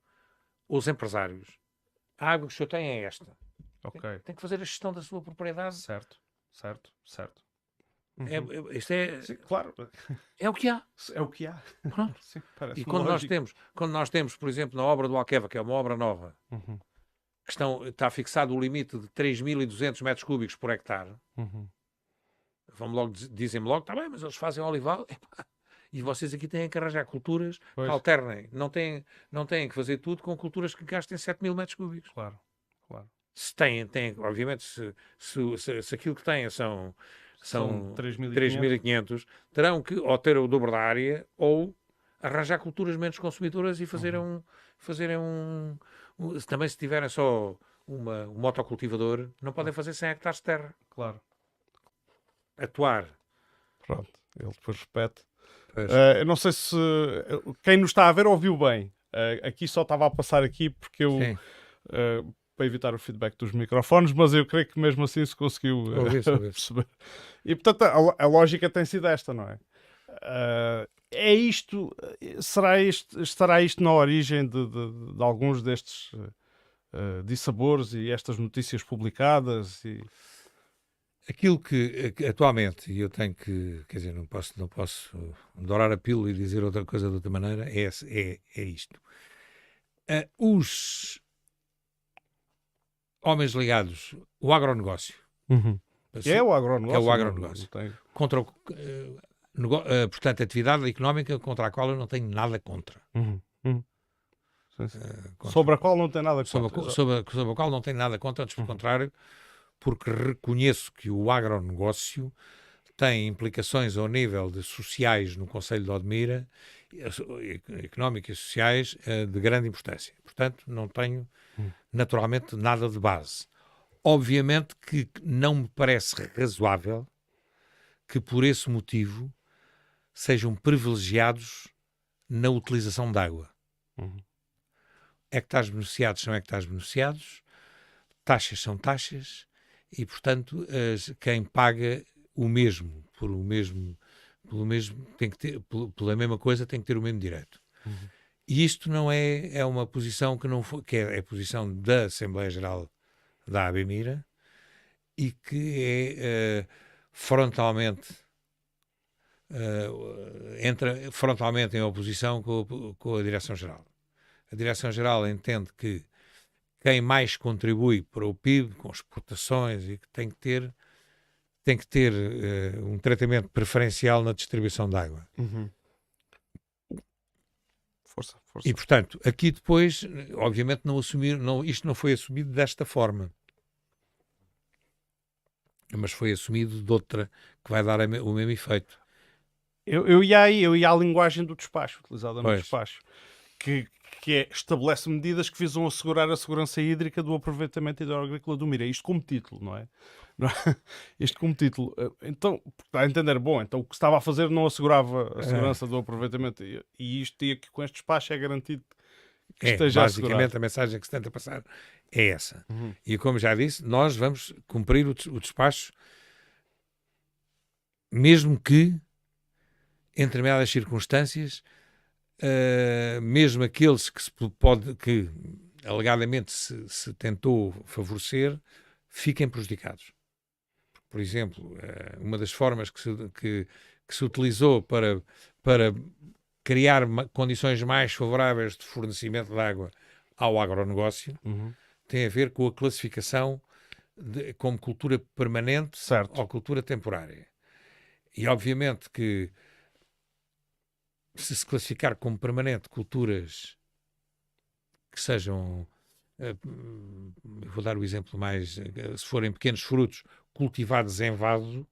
Os empresários, a água que o senhor tem é esta. Tem que fazer a gestão da sua propriedade. Certo. Isto é... Sim, claro. É o que há. É o que há. Pronto. Sim, e quando nós temos, por exemplo, na obra do Alqueva, que é uma obra nova, que está fixado o limite de 3.200 metros cúbicos por hectare, dizem-me logo, está bem, mas eles fazem olival, e vocês aqui têm que arranjar culturas que alternem. Não têm que fazer tudo com culturas que gastem 7.000 metros cúbicos. Claro. Se têm, obviamente, se aquilo que têm são 3.500, terão que ou ter o dobro da área ou arranjar culturas menos consumidoras e fazerem também se tiverem só um motocultivador, não podem fazer 100 hectares de terra. Claro. Atuar. Pronto, ele depois repete. Eu não sei se quem nos está a ver ouviu bem. Aqui só estava a passar aqui porque eu para evitar o feedback dos microfones, mas eu creio que mesmo assim se conseguiu perceber. E portanto a lógica tem sido esta, não é? É isto, estará isto na origem de alguns destes dissabores e estas notícias publicadas? Aquilo que atualmente, e eu tenho que, quer dizer, não posso dourar a pílula e dizer outra coisa de outra maneira, é isto. Os homens ligados, o agronegócio. É o agronegócio. Contra portanto, a atividade económica contra a qual eu não tenho nada contra. Sobre a qual não tem nada contra. Sobre a qual não tem nada contra, antes pelo contrário, porque reconheço que o agronegócio tem implicações ao nível de sociais no Conselho de Odmira, económicas e sociais, de grande importância. Portanto, não tenho, naturalmente, nada de base. Obviamente que não me parece razoável que, por esse motivo, sejam privilegiados na utilização de água. Hectares beneficiados são hectares beneficiados, taxas são taxas, e, portanto, quem paga o mesmo, pelo mesmo tem que ter, pela mesma coisa, tem que ter o mesmo direito. E isto não é uma posição que não foi, que é a posição da Assembleia Geral da ABMIRA e que é frontalmente entra frontalmente em oposição com a Direção-Geral. A Direção-Geral entende que quem mais contribui para o PIB, com exportações, e que tem que ter um tratamento preferencial na distribuição de água. Força. E, portanto, aqui depois, obviamente, isto não foi assumido desta forma. Mas foi assumido de outra que vai dar o mesmo efeito. Eu ia à linguagem do despacho, utilizada no despacho, que estabelece medidas que visam assegurar a segurança hídrica do aproveitamento hidroagrícola do Mira. Isto como título, não é? Isto como título. Então, está a entender, bom, então o que se estava a fazer não assegurava a segurança do aproveitamento, e isto aqui com este despacho é garantido que esteja basicamente assegurado. A mensagem que se tenta passar é essa. E como já disse, nós vamos cumprir o despacho, mesmo que, em determinadas circunstâncias, mesmo aqueles que alegadamente se tentou favorecer, fiquem prejudicados. Por exemplo, uma das formas que se utilizou para criar condições mais favoráveis de fornecimento de água ao agronegócio tem a ver com a classificação como cultura permanente ou cultura temporária. E obviamente que se classificar como permanente culturas que sejam, vou dar o exemplo mais, se forem pequenos frutos cultivados em vaso,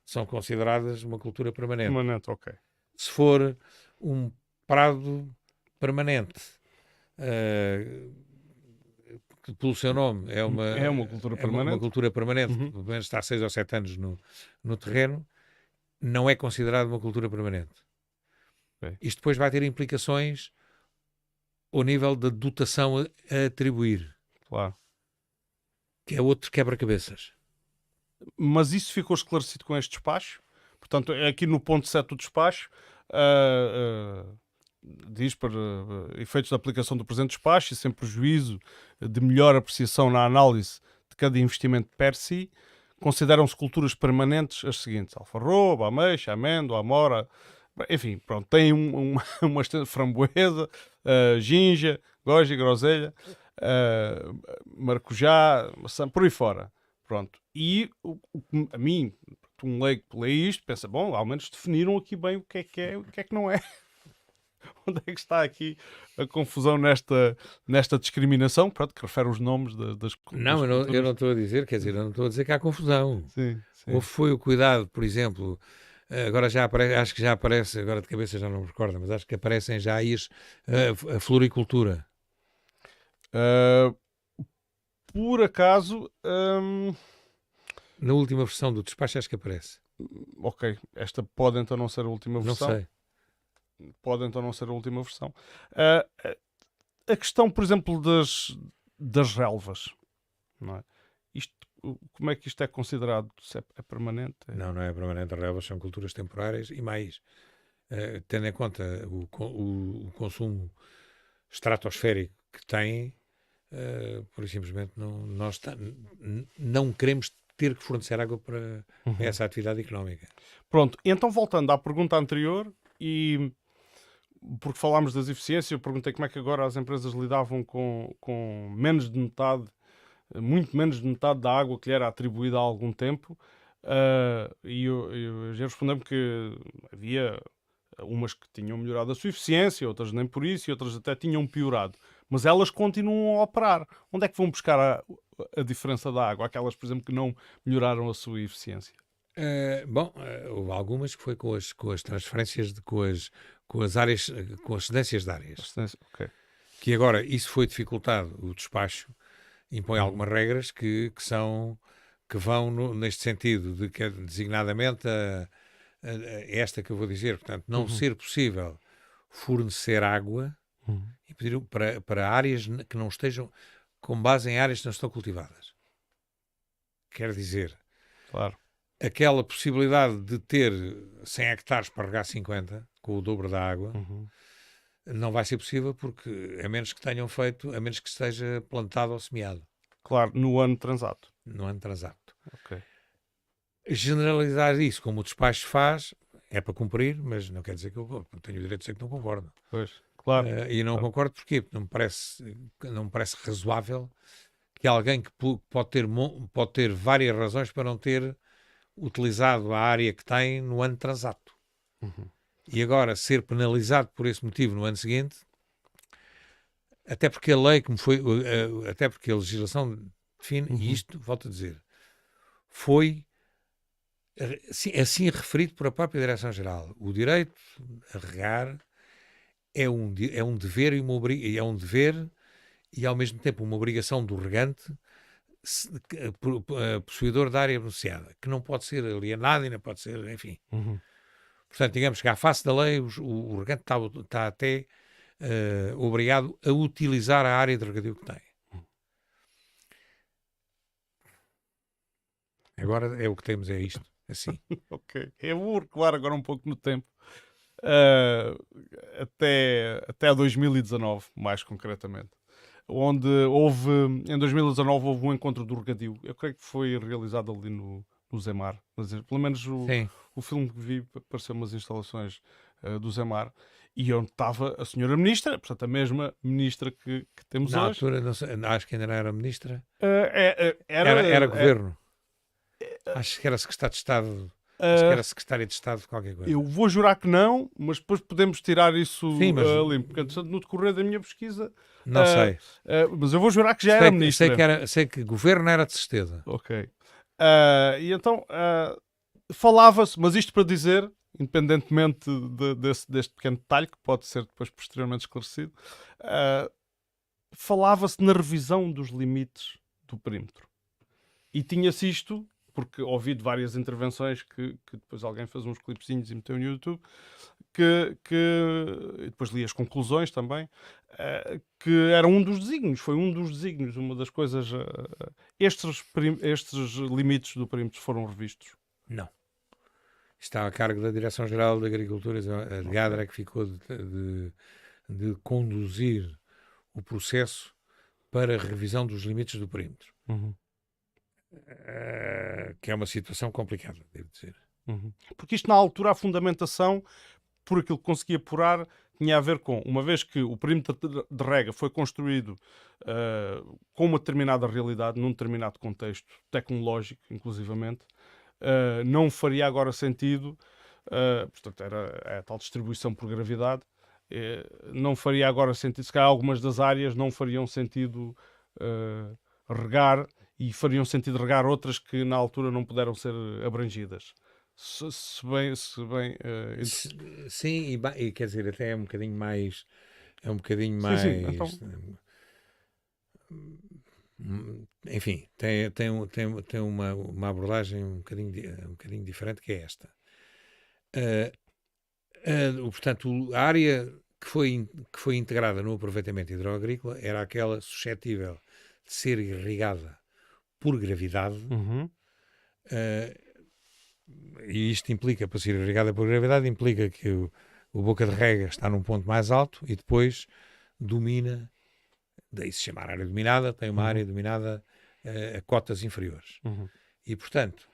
são consideradas uma cultura permanente. Ok. Se for um prado permanente, que pelo seu nome é uma cultura permanente, uma cultura permanente, que pelo menos está há 6 ou 7 anos no terreno, não é considerado uma cultura permanente. Isto depois vai ter implicações ao nível da dotação a atribuir. Claro. Que é outro quebra-cabeças. Mas isso ficou esclarecido com este despacho? Portanto, aqui no ponto 7 do despacho, diz para efeitos da aplicação do presente despacho e sem prejuízo de melhor apreciação na análise de cada investimento per si, consideram-se culturas permanentes as seguintes: alfarroba, ameixa, amêndoa, amora, enfim, pronto, tem uma framboesa, ginja, goji, groselha, maracujá, maçã, por aí fora. Pronto. E a mim, um leigo que lê isto, pensa, bom, ao menos definiram aqui bem o que é e o que não é. Onde é que está aqui a confusão nesta discriminação? Pronto, que refere os nomes das Não, eu não estou a dizer, quer dizer, eu não estou a dizer que há confusão. Sim. Foi o cuidado, por exemplo, agora já aparece, acho que já aparece, agora de cabeça já não me recordo, mas acho que aparecem já aí a floricultura. Por acaso... Na última versão do despacho acho que aparece. Ok, esta pode então não ser a última versão. Não sei. Pode então não ser a última versão. A questão, por exemplo, das relvas, não é? Como é que isto é considerado? Se é permanente? Não é permanente. As relvas são culturas temporárias e mais, tendo em conta o consumo estratosférico que têm, por simplesmente nós não queremos ter que fornecer água para essa atividade económica. Pronto, então voltando à pergunta anterior, e porque falámos das eficiências, eu perguntei como é que agora as empresas lidavam com menos de metade, muito menos de metade da água que lhe era atribuída há algum tempo, e eu já respondemos que havia umas que tinham melhorado a sua eficiência, outras nem por isso, e outras até tinham piorado. Mas elas continuam a operar. Onde é que vão buscar a diferença da água? Aquelas, por exemplo, que não melhoraram a sua eficiência. Houve algumas que foi com as transferências, com as áreas, com as cedências de áreas. Ok. Que agora isso foi dificultado, o despacho impõe algumas regras que vão neste sentido, de que designadamente esta que eu vou dizer, portanto, não ser possível fornecer água e pedir para áreas que não estejam, com base em áreas que não estão cultivadas. Quer dizer, Claro. aquela possibilidade de ter 100 hectares para regar 50, com o dobro da água, não vai ser possível porque, a menos que tenham feito, a menos que esteja plantado ou semeado. Claro, no ano transato. No ano transato. Ok. Generalizar isso, como o despacho faz, é para cumprir, mas não quer dizer que eu tenho o direito de dizer que não concordo. Pois, claro. E não concordo porquê? Porque não me parece razoável que alguém que pode ter várias razões para não ter utilizado a área que tem no ano transato. E agora ser penalizado por esse motivo no ano seguinte, até porque a lei como foi, até porque a legislação define, e isto, volto a dizer, foi assim referido por a própria Direção-Geral. O direito a regar é um dever é um dever e ao mesmo tempo uma obrigação do regante possuidor da área beneficiada, que não pode ser alienado e não pode ser, enfim. Portanto, digamos que à face da lei o regante está até obrigado a utilizar a área de regadio que tem. Agora é o que temos, é isto, assim. Ok. Eu vou recuar agora um pouco no tempo. Até 2019, mais concretamente. Onde em 2019 houve um encontro do regadio. Eu creio que foi realizado ali no Zemar. Mas, pelo menos o filme que vi pareceu umas instalações do Zemar. E onde estava a senhora ministra, portanto a mesma ministra que temos Na hoje. altura, não sei, acho que ainda não era ministra. Era governo. Acho que era secretário de Estado. Acho que era secretário de Estado de qualquer coisa. Eu vou jurar que não, mas depois podemos tirar isso limpo. Porque no decorrer da minha pesquisa... Não sei. Mas eu vou jurar que já era ministra. Sei que governo era de certeza. Ok. E então, falava-se, mas isto para dizer, independentemente deste pequeno detalhe, que pode ser depois posteriormente esclarecido, falava-se na revisão dos limites do perímetro. E tinha-se isto... porque ouvi de várias intervenções que depois alguém fez uns clipezinhos e meteu no YouTube, e depois li as conclusões também, que era um dos desígnios, foi um dos desígnios, uma das coisas... estes limites do perímetro foram revistos? Não. Está a cargo da Direção-Geral de Agricultura, a DGADRA, que ficou de conduzir o processo para a revisão dos limites do perímetro. Que é uma situação complicada, devo dizer. Porque isto na altura, a fundamentação, por aquilo que consegui apurar, tinha a ver com, uma vez que o perímetro de rega foi construído com uma determinada realidade, num determinado contexto tecnológico, inclusivamente, não faria agora sentido, portanto era a tal distribuição por gravidade, não faria agora sentido, se calhar algumas das áreas não fariam sentido regar, e fariam sentido regar outras que na altura não puderam ser abrangidas. Sim, e quer dizer, até é um bocadinho mais... Sim, então... Enfim, tem uma abordagem um bocadinho diferente, que é esta. Portanto, a área que foi integrada no aproveitamento hidroagrícola era aquela suscetível de ser irrigada por gravidade, e isto implica, para ser irrigada por gravidade, implica que o boca de rega está num ponto mais alto e depois domina, daí se chamar área dominada, tem uma área dominada a cotas inferiores. E, portanto,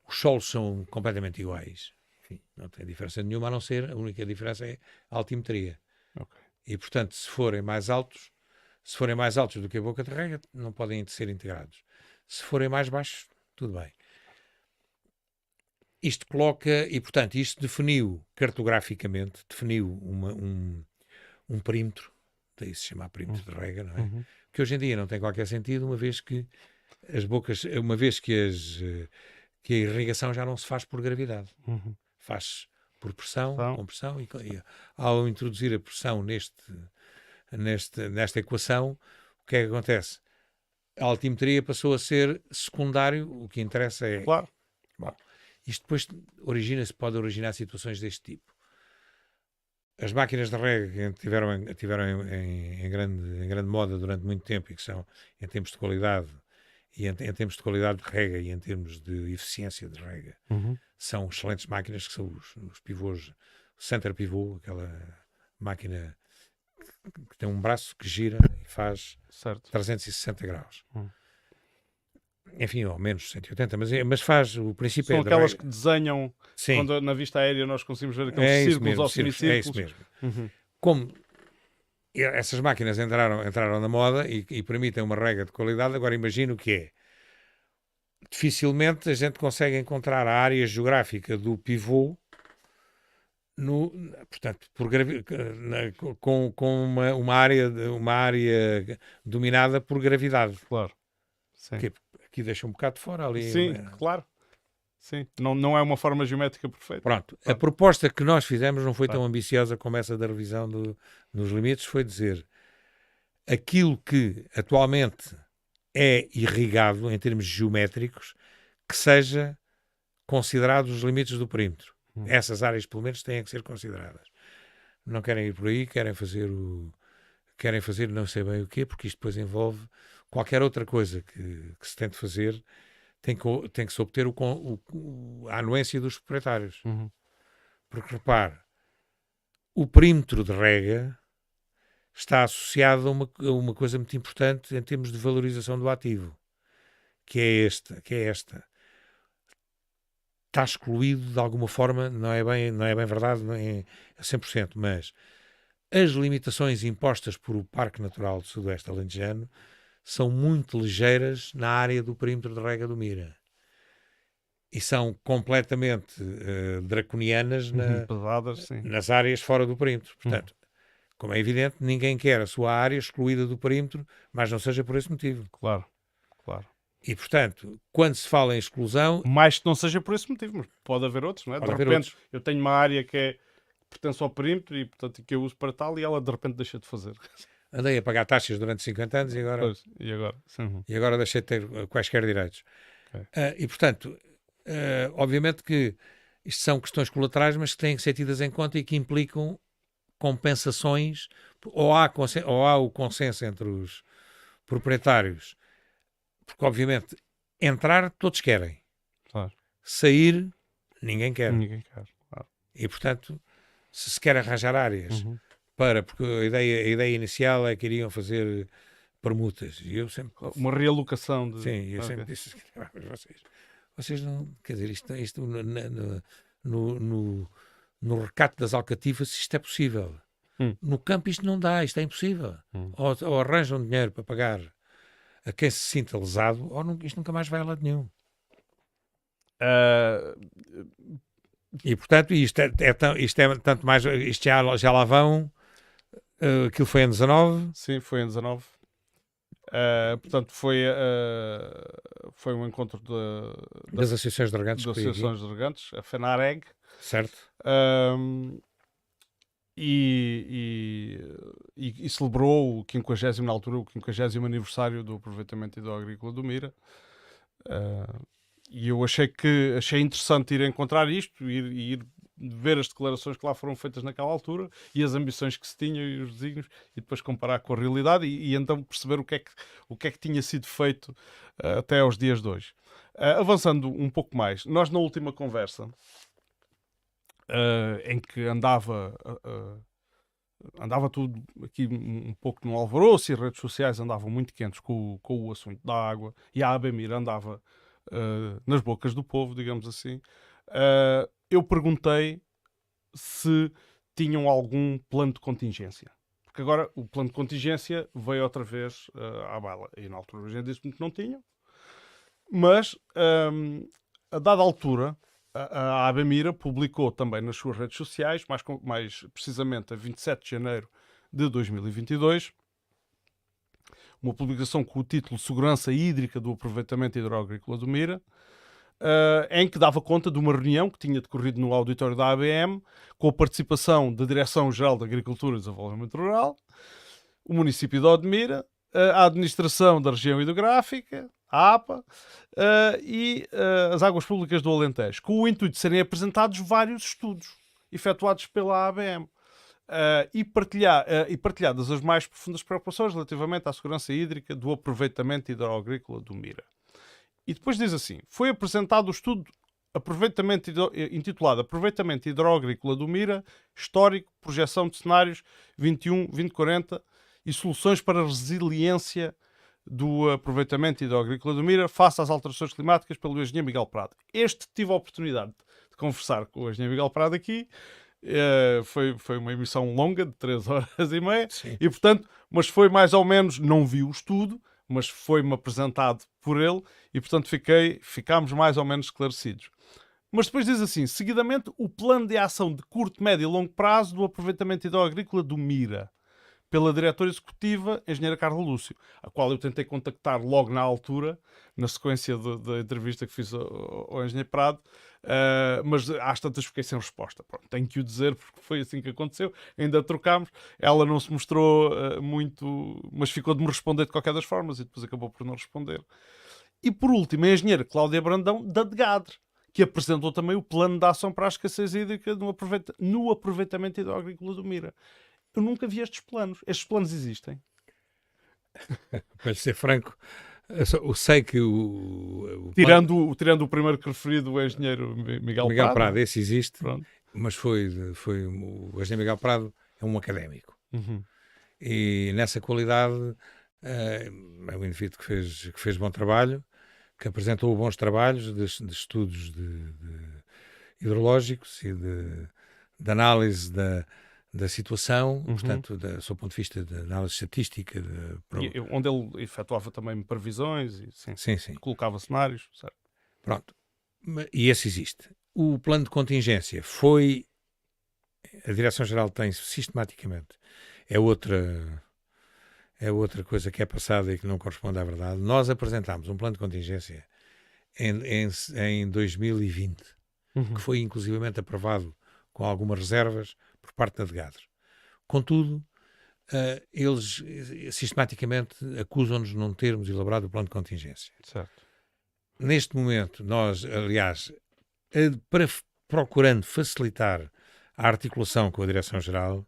os solos são completamente iguais. Enfim, não tem diferença nenhuma, a não ser, a única diferença é a altimetria. E, portanto, se forem mais altos do que a boca de rega, não podem ser integrados. Se forem mais baixos, tudo bem. isto coloca, e portanto, isto definiu cartograficamente, definiu um perímetro, daí se chama perímetro de rega, não é? Uhum. Que hoje em dia não tem qualquer sentido, uma vez que que a irrigação já não se faz por gravidade, Uhum. faz por pressão, Então, compressão, e ao introduzir a pressão nesta equação, o que é que acontece? A altimetria passou a ser secundário, o que interessa é... claro. Bom, isto depois pode originar situações deste tipo. As máquinas de rega que tiveram em grande moda durante muito tempo e que são, em termos de qualidade, e em termos de qualidade de rega e em termos de eficiência de rega, Uhum. são excelentes máquinas, que são os pivôs, o center pivô, aquela máquina que tem um braço que gira e faz Certo. 360 graus. Hum. Enfim, ou menos 180, mas faz o princípio. São é aquelas rega. que desenham, Sim, quando na vista aérea nós conseguimos ver aqueles é isso círculos mesmo, ou é isso semicírculos. mesmo. Uhum. Como essas máquinas entraram na moda e permitem uma rega de qualidade, agora imagino que é. Dificilmente a gente consegue encontrar a área geográfica do pivô portanto, com uma área dominada por gravidade. Claro. Sim. Que aqui deixa um bocado de fora ali. Sim, claro. Sim. Não é uma forma geométrica perfeita. Pronto, a Claro. proposta que nós fizemos não foi Claro. tão ambiciosa como essa da revisão dos limites, foi dizer aquilo que atualmente é irrigado em termos geométricos, que seja considerado os limites do perímetro. Essas áreas, pelo menos, têm que ser consideradas. Não querem ir por aí, querem fazer não sei bem o quê, porque isto depois envolve qualquer outra coisa que se tente fazer, tem que se obter a anuência dos proprietários. Uhum. Porque, repare, o perímetro de rega está associado a uma coisa muito importante em termos de valorização do ativo, que é esta. Está excluído de alguma forma, não é bem verdade, não é 100%, mas as limitações impostas por o Parque Natural do Sudoeste Alentejano são muito ligeiras na área do perímetro de rega do Mira. E são completamente draconianas Pesadas, sim. nas áreas fora do perímetro. Portanto, como é evidente, ninguém quer a sua área excluída do perímetro, mas não seja por esse motivo. Claro. Claro. E, portanto, quando se fala em exclusão... Mais que não seja por esse motivo, mas pode haver outros, não é? Pode De haver repente, outros. eu tenho uma área que pertence ao perímetro e, portanto, que eu uso para tal e ela de repente deixa de fazer. Andei a pagar taxas durante 50 anos e agora... Pois, e agora? Sim. E agora deixei de ter quaisquer direitos. Ok. E, portanto, obviamente que isto são questões colaterais, mas que têm que ser tidas em conta e que implicam compensações, ou há o consenso entre os proprietários, porque, obviamente, entrar todos querem. Claro. Sair, ninguém quer. Ninguém quer. Claro. E, portanto, se quer arranjar áreas porque a ideia inicial é que iriam fazer permutas. E eu sempre... Uma realocação de... Sim, eu sempre disse vocês não... Quer dizer, isto no recato das alcatifas, isto é possível. No campo isto não dá, isto é impossível. Ou arranjam dinheiro para pagar a quem se sinta lesado, ou isto nunca mais vai a lado nenhum. E, portanto, isto é tanto mais... Isto já lá vão... aquilo foi em 19? Sim, foi em 19. Portanto, foi um encontro das associações de drogantes. Das associações de drogantes, a FENAREG. Certo. E celebrou o 50º, na altura, o 50º aniversário do aproveitamento hidroagrícola do Mira. E eu achei interessante ir encontrar isto, ir ver as declarações que lá foram feitas naquela altura e as ambições que se tinham e os desígnios, e depois comparar com a realidade e então perceber o que é que tinha sido feito até aos dias de hoje. Avançando um pouco mais, nós na última conversa, em que andava tudo aqui um pouco no alvoroço e as redes sociais andavam muito quentes com o assunto da água, e a ABMIR andava nas bocas do povo, digamos assim, eu perguntei se tinham algum plano de contingência. Porque agora o plano de contingência veio outra vez à baila. E na altura a gente disse que não tinham. Mas, a dada altura, a ABMIRA publicou também nas suas redes sociais, mais precisamente a 27 de janeiro de 2022, uma publicação com o título Segurança Hídrica do Aproveitamento Hidroagrícola do Mira, em que dava conta de uma reunião que tinha decorrido no auditório da ABM, com a participação da Direção-Geral de Agricultura e Desenvolvimento Rural, o município de Odmira, a Administração da Região Hidrográfica, a APA, e as Águas Públicas do Alentejo, com o intuito de serem apresentados vários estudos efetuados pela ABM. E partilhadas as mais profundas preocupações relativamente à segurança hídrica do aproveitamento hidroagrícola do Mira. E depois diz assim: foi apresentado o estudo intitulado Aproveitamento Hidroagrícola do Mira, Histórico, Projeção de Cenários 21-2040 e Soluções para a Resiliência do Aproveitamento Hidroagrícola do Mira face às alterações climáticas, pelo engenheiro Miguel Prado. Tive a oportunidade de conversar com o engenheiro Miguel Prado aqui. Foi uma emissão longa de 3 horas e meia. Sim. E portanto, mas foi mais ou menos, não vi o estudo, mas foi-me apresentado por ele e portanto ficámos mais ou menos esclarecidos. Mas depois diz assim: seguidamente, o plano de ação de curto, médio e longo prazo do aproveitamento hidroagrícola do Mira, pela diretora executiva, a engenheira Carla Lúcio, a qual eu tentei contactar logo na altura, na sequência da entrevista que fiz ao engenheiro Prado, mas às tantas fiquei sem resposta. Pronto, tenho que o dizer porque foi assim que aconteceu. Ainda trocámos, ela não se mostrou muito, mas ficou de me responder de qualquer das formas e depois acabou por não responder. E por último, a engenheira Cláudia Brandão, da DGADRE, que apresentou também o plano de ação para a escassez hídrica no aproveitamento hidroagrícola do Mira. Eu nunca vi estes planos. Estes planos existem? Para ser franco, eu sei que tirando o primeiro que referi do engenheiro Miguel Prado. Esse existe, Pronto. mas o engenheiro Miguel Prado é um académico. Uhum. E nessa qualidade é um indivíduo que fez bom trabalho, que apresentou bons trabalhos de estudos de hidrológicos e de análise da situação, portanto, do seu ponto de vista de análise estatística. Onde ele efetuava também previsões e sim. colocava cenários. Certo. Pronto. E esse existe. O plano de contingência foi... A Direção-Geral tem sistematicamente. É outra coisa que é passada e que não corresponde à verdade. Nós apresentámos um plano de contingência em 2020, que foi inclusivamente aprovado com algumas reservas por parte da DGADRE. Contudo, eles sistematicamente acusam-nos de não termos elaborado o plano de contingência. Certo. Neste momento, nós, aliás, procurando facilitar a articulação com a Direção-Geral,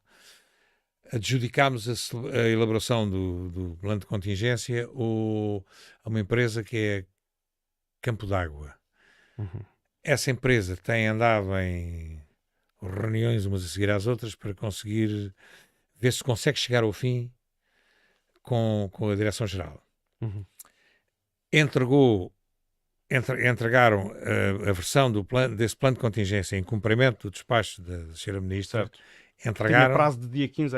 adjudicámos a elaboração do plano de contingência a uma empresa que é Campo d'Água. Essa empresa tem andado em reuniões umas a seguir às outras para conseguir ver se consegue chegar ao fim com a Direção-Geral. Entregaram a versão desse plano de contingência em cumprimento do despacho da Sra. Ministra. Certo. Entregaram... Tinha prazo de dia 15,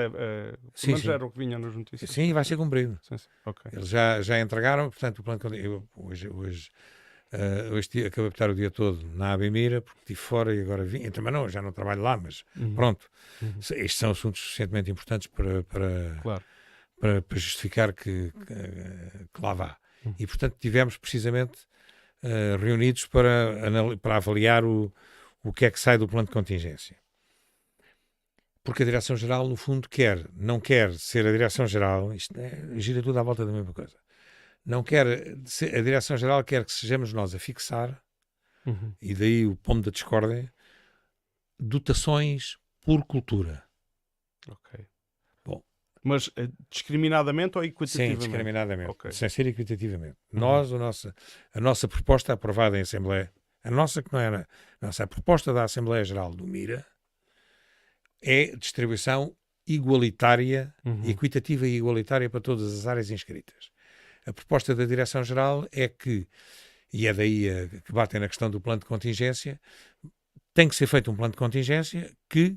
sim. Era o que vinha nas notícias. Sim, vai ser cumprido. Sim. Okay. Eles já entregaram, portanto, o plano de contingência... Hoje acabei de estar o dia todo na ABMIRA, porque estive fora e agora vim. Também não, já não trabalho lá, mas pronto. Estes são assuntos suficientemente importantes para justificar que lá vá. E, portanto, tivemos precisamente reunidos para avaliar o que é que sai do plano de contingência. Porque a Direção-Geral, no fundo, não quer ser a Direção-Geral, isto gira tudo à volta da mesma coisa. Não quer, a Direção-Geral quer que sejamos nós a fixar, e daí o pomo da discórdia, dotações por cultura. Ok. Bom. Mas discriminadamente ou equitativamente? Sim, discriminadamente. Okay. Sem ser equitativamente. A nossa proposta aprovada em Assembleia, a proposta da Assembleia Geral do Mira é distribuição igualitária, equitativa e igualitária para todas as áreas inscritas. A proposta da Direção-Geral é que, e é daí que batem na questão do plano de contingência, tem que ser feito um plano de contingência que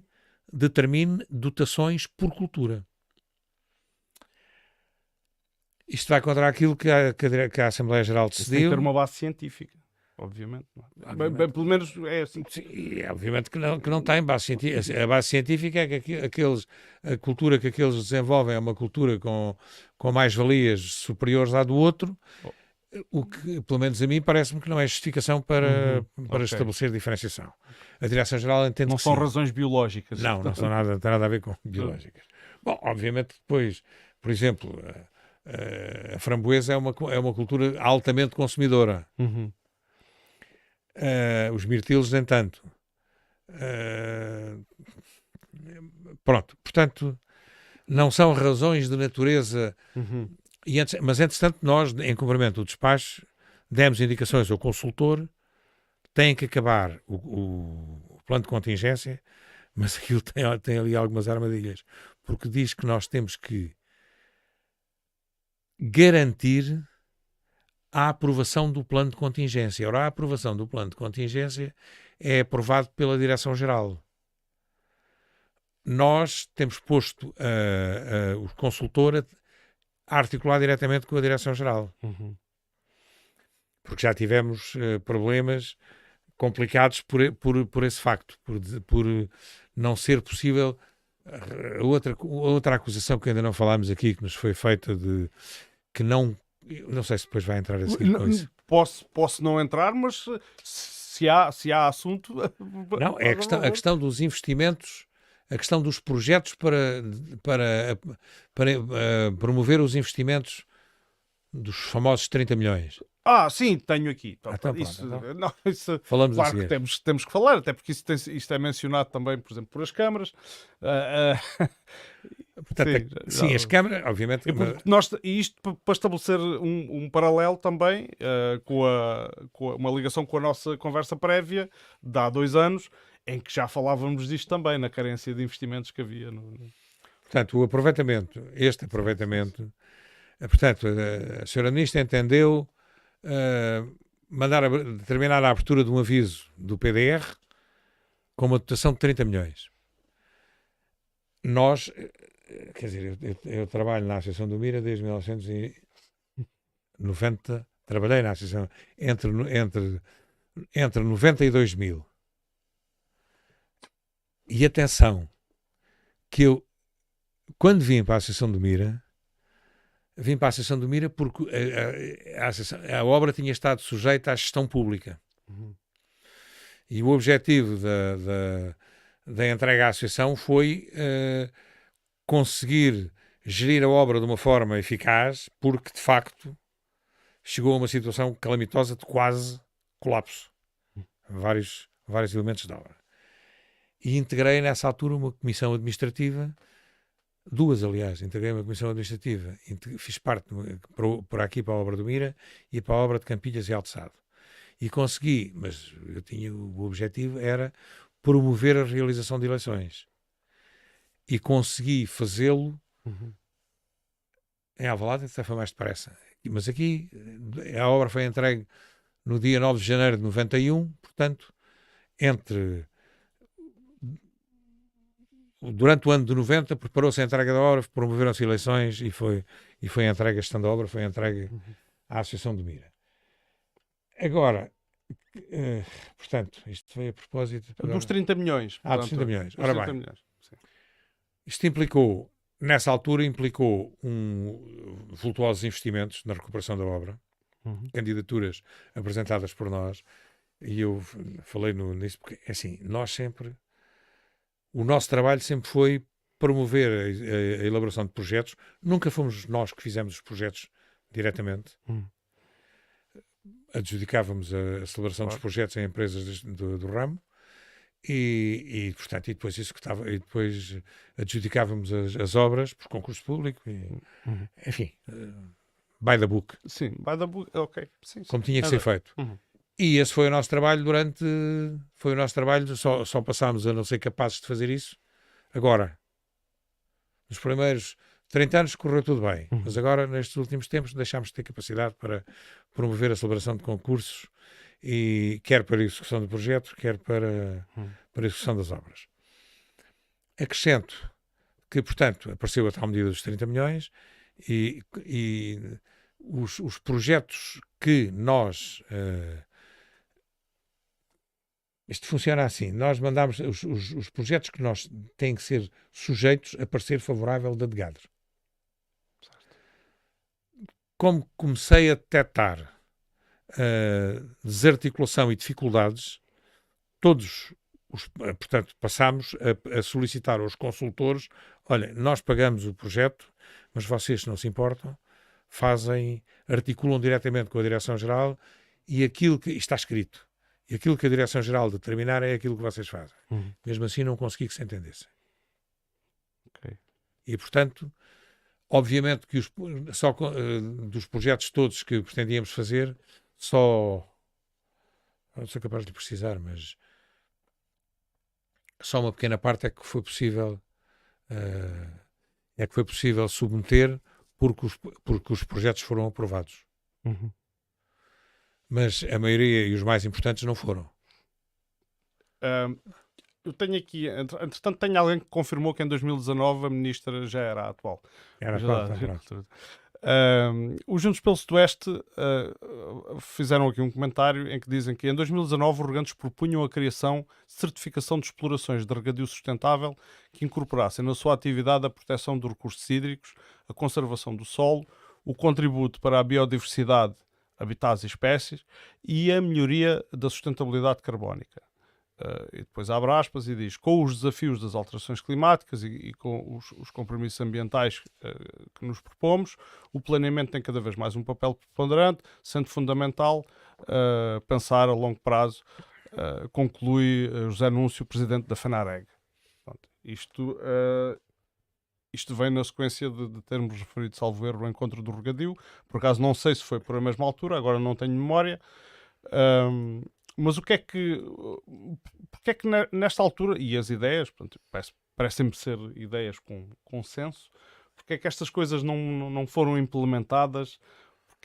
determine dotações por cultura. Isto vai contra aquilo que a Assembleia Geral decidiu. Tem que ter uma base científica. obviamente. Não é? Obviamente. Pelo menos é assim. Sim, e obviamente que não tem base científica. A base científica é que a cultura que aqueles desenvolvem é uma cultura com mais-valias superiores à do outro, o que, pelo menos a mim, parece-me que não é justificação para Ok. estabelecer diferenciação. A Direção-Geral entende Não que são sim. razões biológicas. Não são nada, não tem nada a ver com biológicas. Bom, obviamente depois, por exemplo, a framboesa é uma cultura altamente consumidora. Uhum. Os mirtilos, nem tanto. Pronto, portanto, não são razões de natureza. Uhum. Mas, entretanto, nós, em cumprimento do despacho, demos indicações ao consultor, tem que acabar o plano de contingência, mas aquilo tem ali algumas armadilhas, porque diz que nós temos que garantir a aprovação do plano de contingência. Ora, a aprovação do plano de contingência é aprovado pela Direção-Geral. Nós temos posto o consultor a articular diretamente com a Direção-Geral. Uhum. Porque já tivemos problemas complicados por esse facto, por não ser possível. Outra acusação que ainda não falámos aqui, que nos foi feita de que não sei se depois vai entrar a seguir com isso. Posso não entrar, mas se há assunto... Não, é a questão dos investimentos, a questão dos projetos para promover os investimentos dos famosos 30 milhões. Sim, tenho aqui. Então, isso, pronto, não, isso, falamos claro a seguir. que temos que falar, até porque isto é mencionado também, por exemplo, por as câmaras. Portanto, sim, as câmaras, obviamente. E isto para estabelecer um paralelo também com uma ligação com a nossa conversa prévia de há 2 anos, em que já falávamos disto também, na carência de investimentos que havia. Portanto, este aproveitamento, portanto, a senhora Ministra entendeu determinar a abertura de um aviso do PDR com uma dotação de 30 milhões. Nós, quer dizer, eu trabalho na Associação do Mira desde 1990, trabalhei na Associação entre 90 e 2000. E atenção, que eu, quando vim para a Associação do Mira, porque a obra tinha estado sujeita à gestão pública. Uhum. E o objetivo da entrega à Associação foi conseguir gerir a obra de uma forma eficaz, porque, de facto, chegou a uma situação calamitosa de quase colapso. Vários elementos da obra. E integrei, nessa altura, uma comissão administrativa, integrei uma comissão administrativa, fiz parte por aqui para a obra do Mira e para a obra de Campilhas e Alçado. E consegui, mas o objetivo era promover a realização de eleições. E consegui fazê-lo em Alvalade, até foi mais depressa. Mas aqui, a obra foi entregue no dia 9 de janeiro de 91, portanto, durante o ano de 90 preparou-se a entrega da obra, promoveram-se eleições e foi entregue a gestão da obra, foi entregue à Associação do Mira. Agora, portanto, isto foi a propósito... Dos 30 milhões. Portanto, dos 30 milhões. Ora bem, milhões. isto nessa altura implicou vultuosos investimentos na recuperação da obra, candidaturas apresentadas por nós, e eu falei nisso porque, assim, o nosso trabalho sempre foi promover a elaboração de projetos. Nunca fomos nós que fizemos os projetos diretamente. Adjudicávamos a celebração dos projetos em empresas do ramo e portanto, depois executava, e depois adjudicávamos as obras por concurso público. Enfim, by the book. Sim, by the book, ok. Sim. Como tinha que ser feito. E esse foi o nosso trabalho só passámos a não ser capazes de fazer isso. Agora, nos primeiros 30 anos correu tudo bem, mas agora, nestes últimos tempos, deixámos de ter capacidade para promover a celebração de concursos, e quer para a execução de projetos, quer para a execução das obras. Acrescento que, portanto, apareceu a tal medida dos 30 milhões e os projetos que nós Isto funciona assim. Nós mandamos os projetos que nós têm que ser sujeitos a parecer favorável da DGADR. Como comecei a detectar desarticulação e dificuldades, portanto, passámos a solicitar aos consultores: olha, nós pagamos o projeto, mas vocês, se não se importam, articulam diretamente com a Direção-Geral e aquilo que está escrito. E aquilo que a Direção-Geral determinar é aquilo que vocês fazem. Mesmo assim, não consegui que se entendessem. Ok. E, portanto, obviamente que dos projetos todos que pretendíamos fazer, não sou capaz de precisar, mas só uma pequena parte é que foi possível submeter porque os projetos foram aprovados. Mas a maioria e os mais importantes não foram. Eu tenho aqui, entretanto, tenho alguém que confirmou que em 2019 a ministra já era a atual. Era Já a dá- quarta. Os Juntos pelo Sudoeste fizeram aqui um comentário em que dizem que em 2019 os regantes propunham a criação de certificação de explorações de regadio sustentável que incorporassem na sua atividade a proteção dos recursos hídricos, a conservação do solo, o contributo para a biodiversidade, habitats e espécies e a melhoria da sustentabilidade carbónica. E depois abre aspas e diz: com os desafios das alterações climáticas e com os compromissos ambientais que nos propomos, o planeamento tem cada vez mais um papel preponderante, sendo fundamental pensar a longo prazo, conclui José Núncio, presidente da FENAREG. Pronto, isto vem na sequência de termos referido, salvo erro, o encontro do regadio. Por acaso não sei se foi por a mesma altura, agora não tenho memória. Mas porque é que nesta altura, e as ideias, portanto, parecem-me ser ideias com consenso, porque é que estas coisas não foram implementadas? O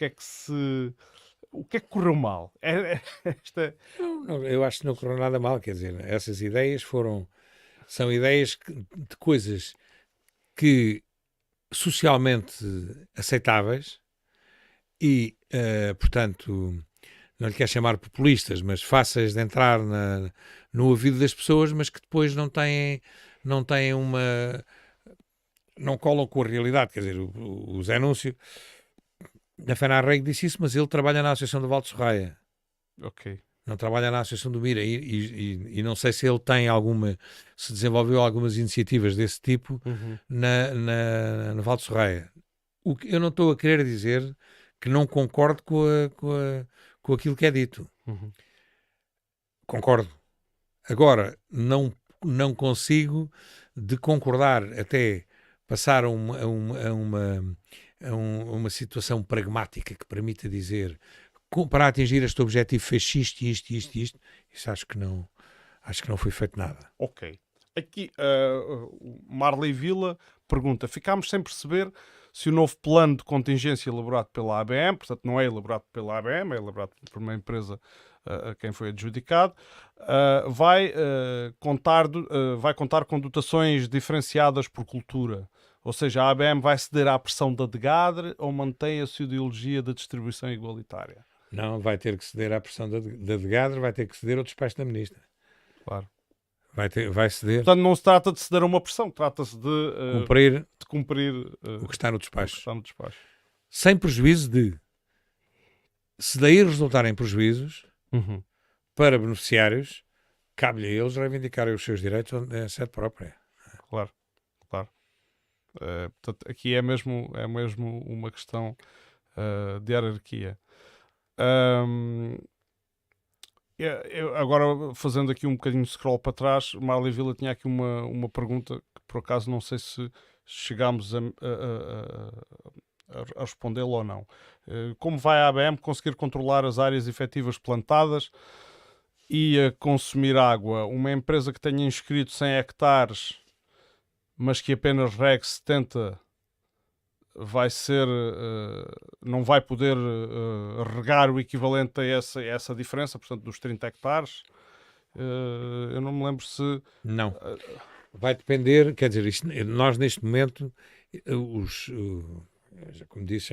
que é que correu mal? Não, eu acho que não correu nada mal, quer dizer, essas ideias são ideias de coisas que socialmente aceitáveis e, portanto, não lhe quero chamar populistas, mas fáceis de entrar no ouvido das pessoas, mas que depois não têm não colam com a realidade. Quer dizer, o Zé Núncio da FENARREG disse isso, mas ele trabalha na Associação do Val de Sorraia. Ok. Não trabalha na Associação do Mira e não sei se ele se desenvolveu algumas iniciativas desse tipo no Val de Sorraia. Eu não estou a querer dizer que não concordo com aquilo que é dito. Concordo. Agora, não consigo de concordar até passar a uma situação pragmática que permita dizer: para atingir este objetivo fez isto. Isso acho que não foi feito nada. Ok. Aqui, o Marley Vila pergunta: ficámos sem perceber se o novo plano de contingência elaborado pela ABM, portanto não é elaborado pela ABM, é elaborado por uma empresa a quem foi adjudicado, vai contar com dotações diferenciadas por cultura. Ou seja, a ABM vai ceder à pressão da DGADR ou mantém a sua ideologia da distribuição igualitária? Não, vai ter que ceder à pressão da DGADR, vai ter que ceder ao despacho da ministra. Claro. Vai ceder. Portanto, não se trata de ceder a uma pressão, trata-se de cumprir o que está no despacho. Sem prejuízo de, se daí resultarem prejuízos para beneficiários, cabe-lhe a eles reivindicarem os seus direitos em sede própria. Claro. Portanto, aqui é mesmo uma questão de hierarquia. Agora, fazendo aqui um bocadinho de scroll para trás, Marley Vila tinha aqui uma pergunta que por acaso não sei se chegámos a respondê-la ou não. Como vai a ABM conseguir controlar as áreas efetivas plantadas e a consumir água? Uma empresa que tenha inscrito 100 hectares, mas que apenas regue 70, não vai poder regar o equivalente a essa diferença, portanto, dos 30 hectares. Eu não me lembro se... Não. Vai depender, quer dizer, nós neste momento, como disse,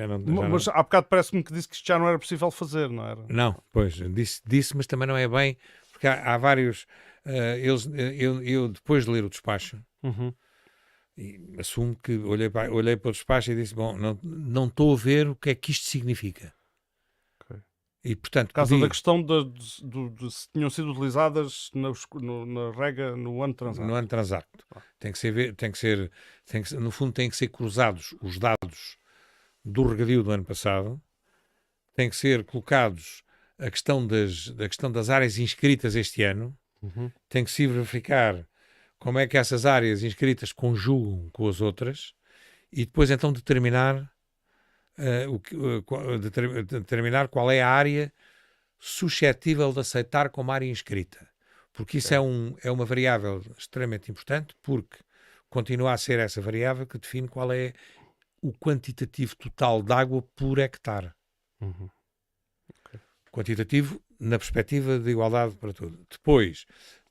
Mas há bocado parece-me que disse que isto já não era possível fazer, não era? Não, pois, disse, mas também não é bem, porque há vários. Eu, depois de ler o despacho, e assumo que olhei para o despacho e disse: bom, não estou a ver o que é que isto significa. Ok. E, portanto, Por causa pedi, da questão de se tinham sido utilizadas na rega no ano transado. no ano transacto. No fundo, tem que ser cruzados os dados do regadio do ano passado, tem que ser colocados a questão das áreas inscritas este ano, tem que se verificar como é que essas áreas inscritas conjugam com as outras e depois então determinar, determinar qual é a área suscetível de aceitar como área inscrita. Porque isso é uma variável extremamente importante, porque continua a ser essa variável que define qual é o quantitativo total de água por hectare. Quantitativo na perspectiva de igualdade para tudo. Depois,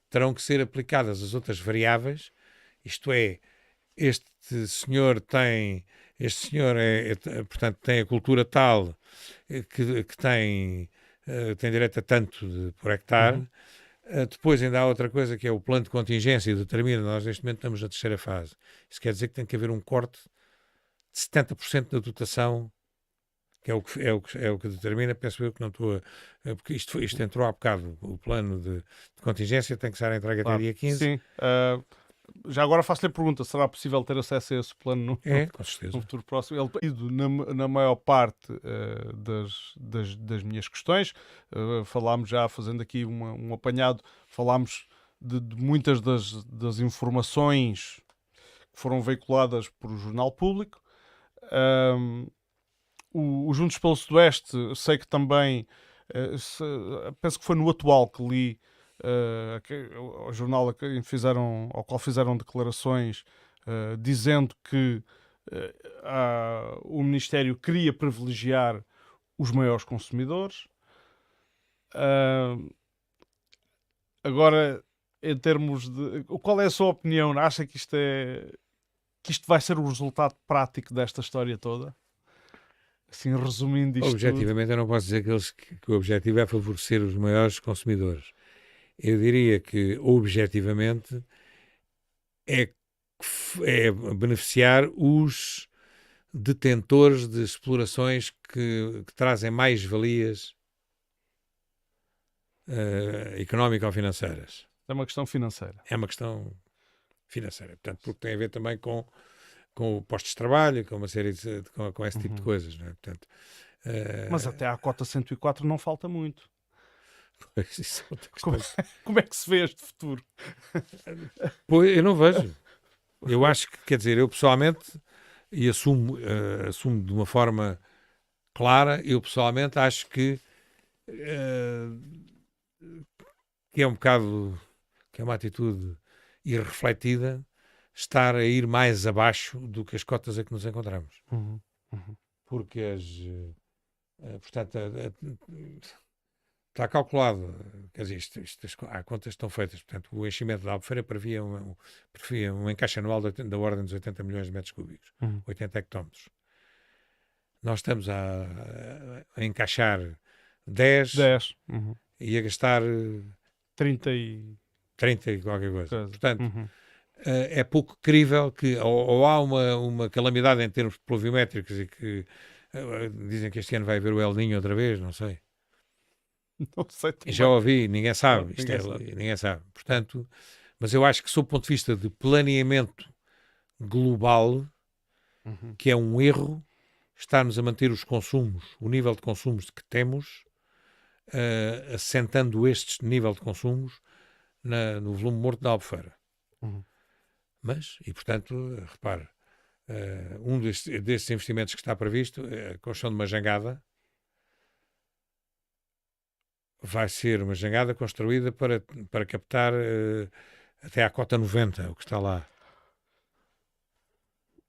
terão que ser aplicadas as outras variáveis, isto é, este senhor portanto, tem a cultura tal que tem direito a tanto por hectare. Depois ainda há outra coisa que é o plano de contingência e determina, nós neste momento estamos na terceira fase. Isso quer dizer que tem que haver um corte de 70% da dotação, que é o que determina, penso eu que não estou a... Porque isto entrou há bocado, o plano de contingência tem que estar entregue até dia 15. Sim. Já agora faço-lhe a pergunta, será possível ter acesso a esse plano Com certeza. no futuro próximo? Ele ido na maior parte das minhas questões. Falámos já, fazendo aqui um apanhado, falámos de muitas das informações que foram veiculadas por o Jornal Público. O Juntos pelo Sudoeste, sei que também, penso que foi no Atual que li, o jornal ao qual fizeram declarações dizendo que o Ministério queria privilegiar os maiores consumidores. Agora, em termos de... Qual é a sua opinião? Acha que isto vai ser o resultado prático desta história toda? Assim, resumindo isto Objetivamente, eu não posso dizer que o objetivo é favorecer os maiores consumidores. Eu diria que, objetivamente, é beneficiar os detentores de explorações que trazem mais valias económico-financeiras. É uma questão financeira. É uma questão financeira. Portanto, porque tem a ver também com postos de trabalho, com uma série com esse tipo de coisas. Não é? Portanto, mas até à cota 104 não falta muito. Isso é outra questão. Como é que se vê este futuro? Pois, eu não vejo. Eu acho que, quer dizer, eu pessoalmente, e assumo de uma forma clara, eu pessoalmente acho que é um bocado, que é uma atitude irrefletida estar a ir mais abaixo do que as cotas a que nos encontramos. Porque portanto, está calculado, quer dizer, há contas que estão feitas, portanto, o enchimento da Albufeira previa um encaixe anual da ordem dos 80 milhões de metros cúbicos, 80 hectómetros. Nós estamos a encaixar 10 e a gastar 30 e qualquer coisa. Portanto, é pouco crível que ou há uma calamidade em termos pluviométricos e que dizem que este ano vai haver o El Niño outra vez, não sei. Não sei também. Já ouvi, ninguém sabe. Ninguém sabe. Portanto, mas eu acho que, sob o ponto de vista de planeamento global, que é um erro, estarmos a manter os consumos, o nível de consumos que temos, assentando este nível de consumos no volume morto da Albufeira. Mas, e portanto, repare, um destes investimentos que está previsto, a construção de uma jangada, vai ser uma jangada construída para captar até à cota 90, o que está lá.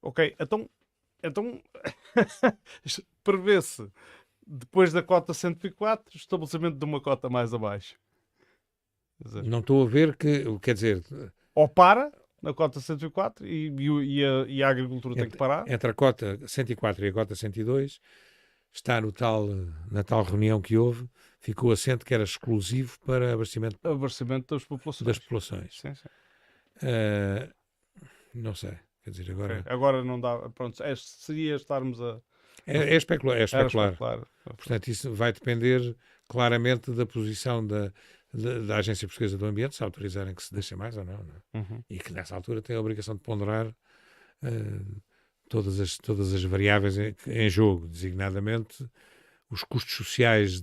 Ok, então prevê-se, depois da cota 104, o estabelecimento de uma cota mais abaixo. Não estou a ver quer dizer... Ou para na cota 104 e a agricultura tem que parar. Entre a cota 104 e a cota 102 está na tal reunião que houve, ficou assente que era exclusivo para abastecimento Abastecimento das populações. das populações. Sim, sim. Ah, não sei, quer dizer, agora Ok. Agora não dá. Pronto, seria estarmos a. é especular, é Era especular. especular. Portanto, isso vai depender claramente da posição da Agência Portuguesa do Ambiente, se autorizarem que se deixe mais ou não, não é? Uhum. E que nessa altura tem a obrigação de ponderar todas as variáveis em jogo, designadamente os custos sociais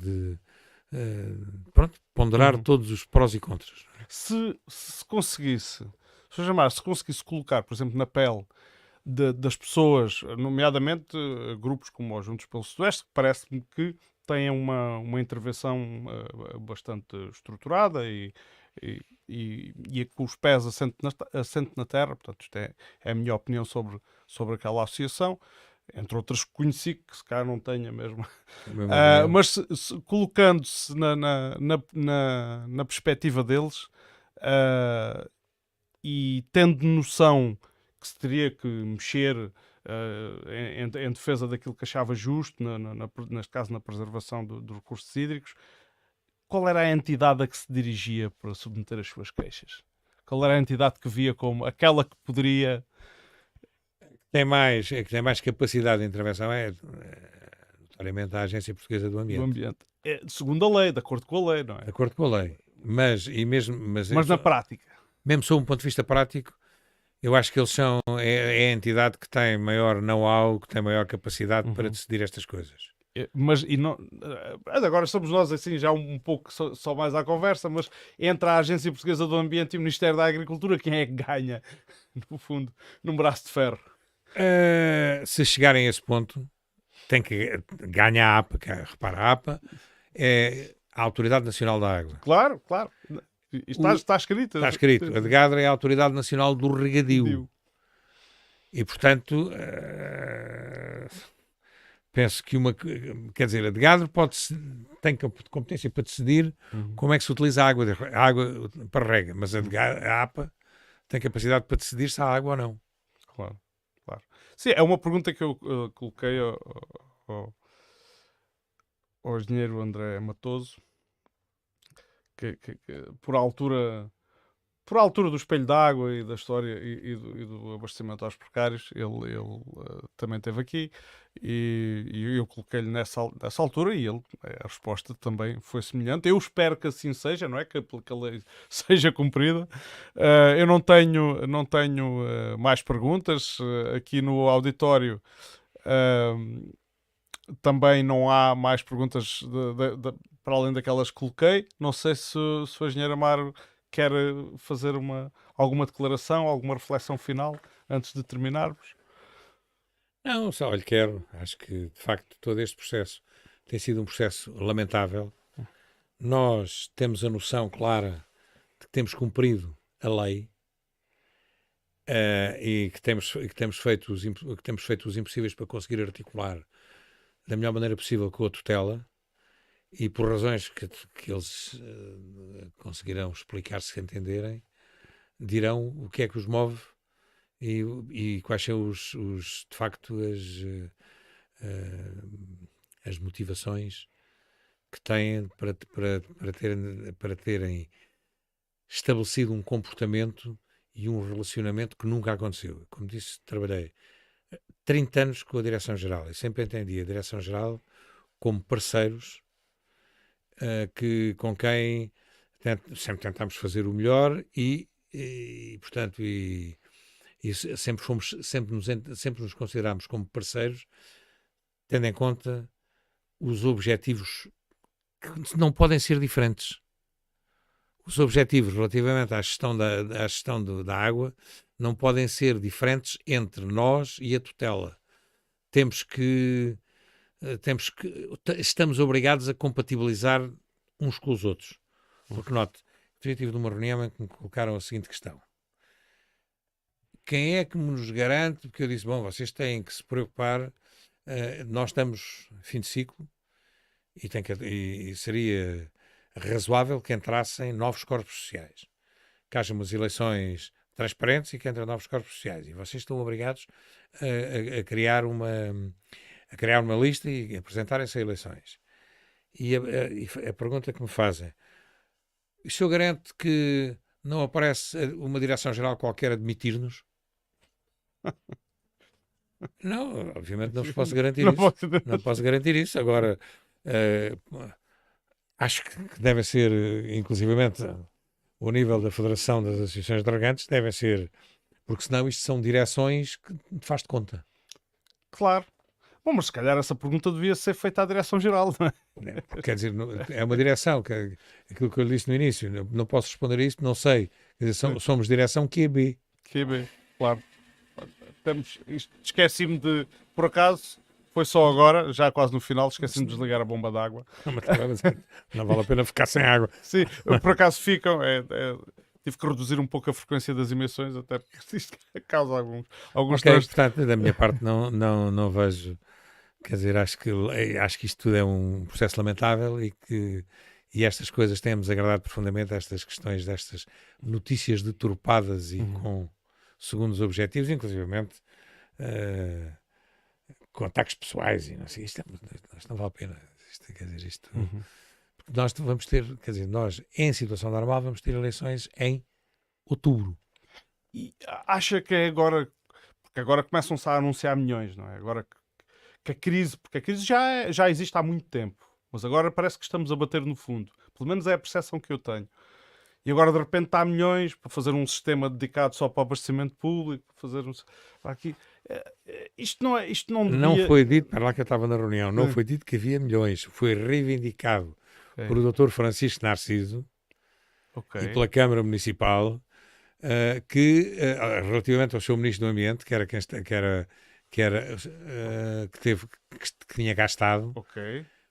pronto, ponderar Uhum. todos os prós e contras. Se conseguisse, se conseguisse colocar, por exemplo, na pele das pessoas, nomeadamente grupos como os Juntos pelo Sudoeste, que parece-me que têm uma intervenção bastante estruturada e com os pés assente na terra. Portanto, isto é a minha opinião sobre aquela associação. Entre outras que conheci, que se calhar não tenha mesmo. É a mesma opinião. Mas colocando-se na perspectiva deles, e tendo noção que se teria que mexer em defesa daquilo que achava justo, neste caso na preservação dos recursos hídricos, qual era a entidade a que se dirigia para submeter as suas queixas? Qual era a entidade que via como aquela que poderia... Que tem mais capacidade de intervenção notoriamente a Agência Portuguesa do do Ambiente. ambiente? Segundo a lei, de acordo com a lei, não é? De acordo com a lei. Mas Mas na prática. mesmo sob um ponto de vista prático, eu acho que eles é a entidade que tem maior know-how, que tem maior capacidade para decidir estas coisas. Mas e não, agora somos nós assim já um pouco só mais à conversa, mas entre a Agência Portuguesa do Ambiente e o Ministério da Agricultura, quem é que ganha, no fundo, num braço de ferro? Se chegarem a esse ponto, tem que ganhar a APA, repara, a APA é a Autoridade Nacional da Água. Claro, claro. Está escrito. Está escrito. A DGADRA é a Autoridade Nacional do Regadio. E, portanto, penso que quer dizer, a DGADRA tem competência para decidir como é que se utiliza a água para rega, mas a APA tem capacidade para decidir se há água ou não. Claro, claro. Sim, é uma pergunta que eu coloquei ao engenheiro André Matoso, que por altura do espelho d'água e da história e do abastecimento aos precários, ele também esteve aqui e eu coloquei-lhe nessa altura e a resposta também foi semelhante. Eu espero que assim seja, não é? Que a lei seja cumprida. Eu não tenho mais perguntas. Aqui no auditório também não há mais perguntas para além daquelas que coloquei. Não sei se o engenheiro Amaro quer fazer alguma declaração, alguma reflexão final antes de terminarmos? Não, só olha, quero. Acho que, de facto, todo este processo tem sido um processo lamentável. Nós temos a noção clara de que temos cumprido a lei e que temos feito os impossíveis para conseguir articular da melhor maneira possível com a tutela. E por razões que eles conseguirão explicar se entenderem, dirão o que é que os move e quais são de facto as motivações que têm para terem estabelecido um comportamento e um relacionamento que nunca aconteceu. Como disse, trabalhei 30 anos com a Direção-Geral e sempre entendi a Direção-Geral como parceiros com quem sempre tentámos fazer o melhor e portanto, sempre nos considerámos como parceiros, tendo em conta os objetivos que não podem ser diferentes. Os objetivos relativamente à gestão da água não podem ser diferentes entre nós e a tutela. Estamos obrigados a compatibilizar uns com os outros. Porque, note, eu tive numa reunião em que me colocaram a seguinte questão. Quem é que nos garante? Porque eu disse, bom, vocês têm que se preocupar, nós estamos fim de ciclo e seria razoável que entrassem novos corpos sociais. Que haja umas eleições transparentes e que entrem novos corpos sociais. E vocês estão obrigados a criar uma lista e apresentarem-se a eleições. E a pergunta que me fazem: o senhor garante que não aparece uma direção-geral qualquer a demitir-nos? Não, obviamente não vos posso garantir Não isso. posso... Não posso garantir isso. Agora, eh, acho que devem ser, inclusivamente, o nível da Federação das Associações de Dragantes, devem ser, porque senão isto são direções que faz de conta. Claro. Bom, mas se calhar essa pergunta devia ser feita à Direção-Geral, não é? Né? Porque, quer dizer, é uma direção, aquilo que eu lhe disse no início, não posso responder a isto, não sei. Quer dizer, somos direção QB. QB, claro. Esqueci-me de, por acaso, foi só agora, já quase no final, esqueci-me de desligar a bomba d'água. Não vale a pena ficar sem água. Sim, por acaso ficam. Tive que reduzir um pouco a frequência das emissões, até porque isto causa alguns Ok, transtornos. portanto, da minha parte não vejo, quer dizer, acho que isto tudo é um processo lamentável e estas coisas têm-nos agradado profundamente, estas questões, destas notícias deturpadas e com segundos objetivos, inclusivamente com ataques pessoais e não sei, isto não vale a pena. Quer dizer, nós vamos ter, quer dizer, nós em situação normal vamos ter eleições em outubro. E acha que é agora, porque agora começam-se a anunciar milhões, não é? Agora que a crise, porque a crise já existe há muito tempo, mas agora parece que estamos a bater no fundo. Pelo menos é a percepção que eu tenho. E agora de repente há milhões para fazer um sistema dedicado só para o abastecimento público, para fazer aqui. Isto não devia... Não foi dito, para lá que eu estava na reunião, não foi dito que havia milhões, foi reivindicado por o Dr. Francisco Narciso e pela Câmara Municipal que relativamente ao seu Ministro do Ambiente, que tinha gastado,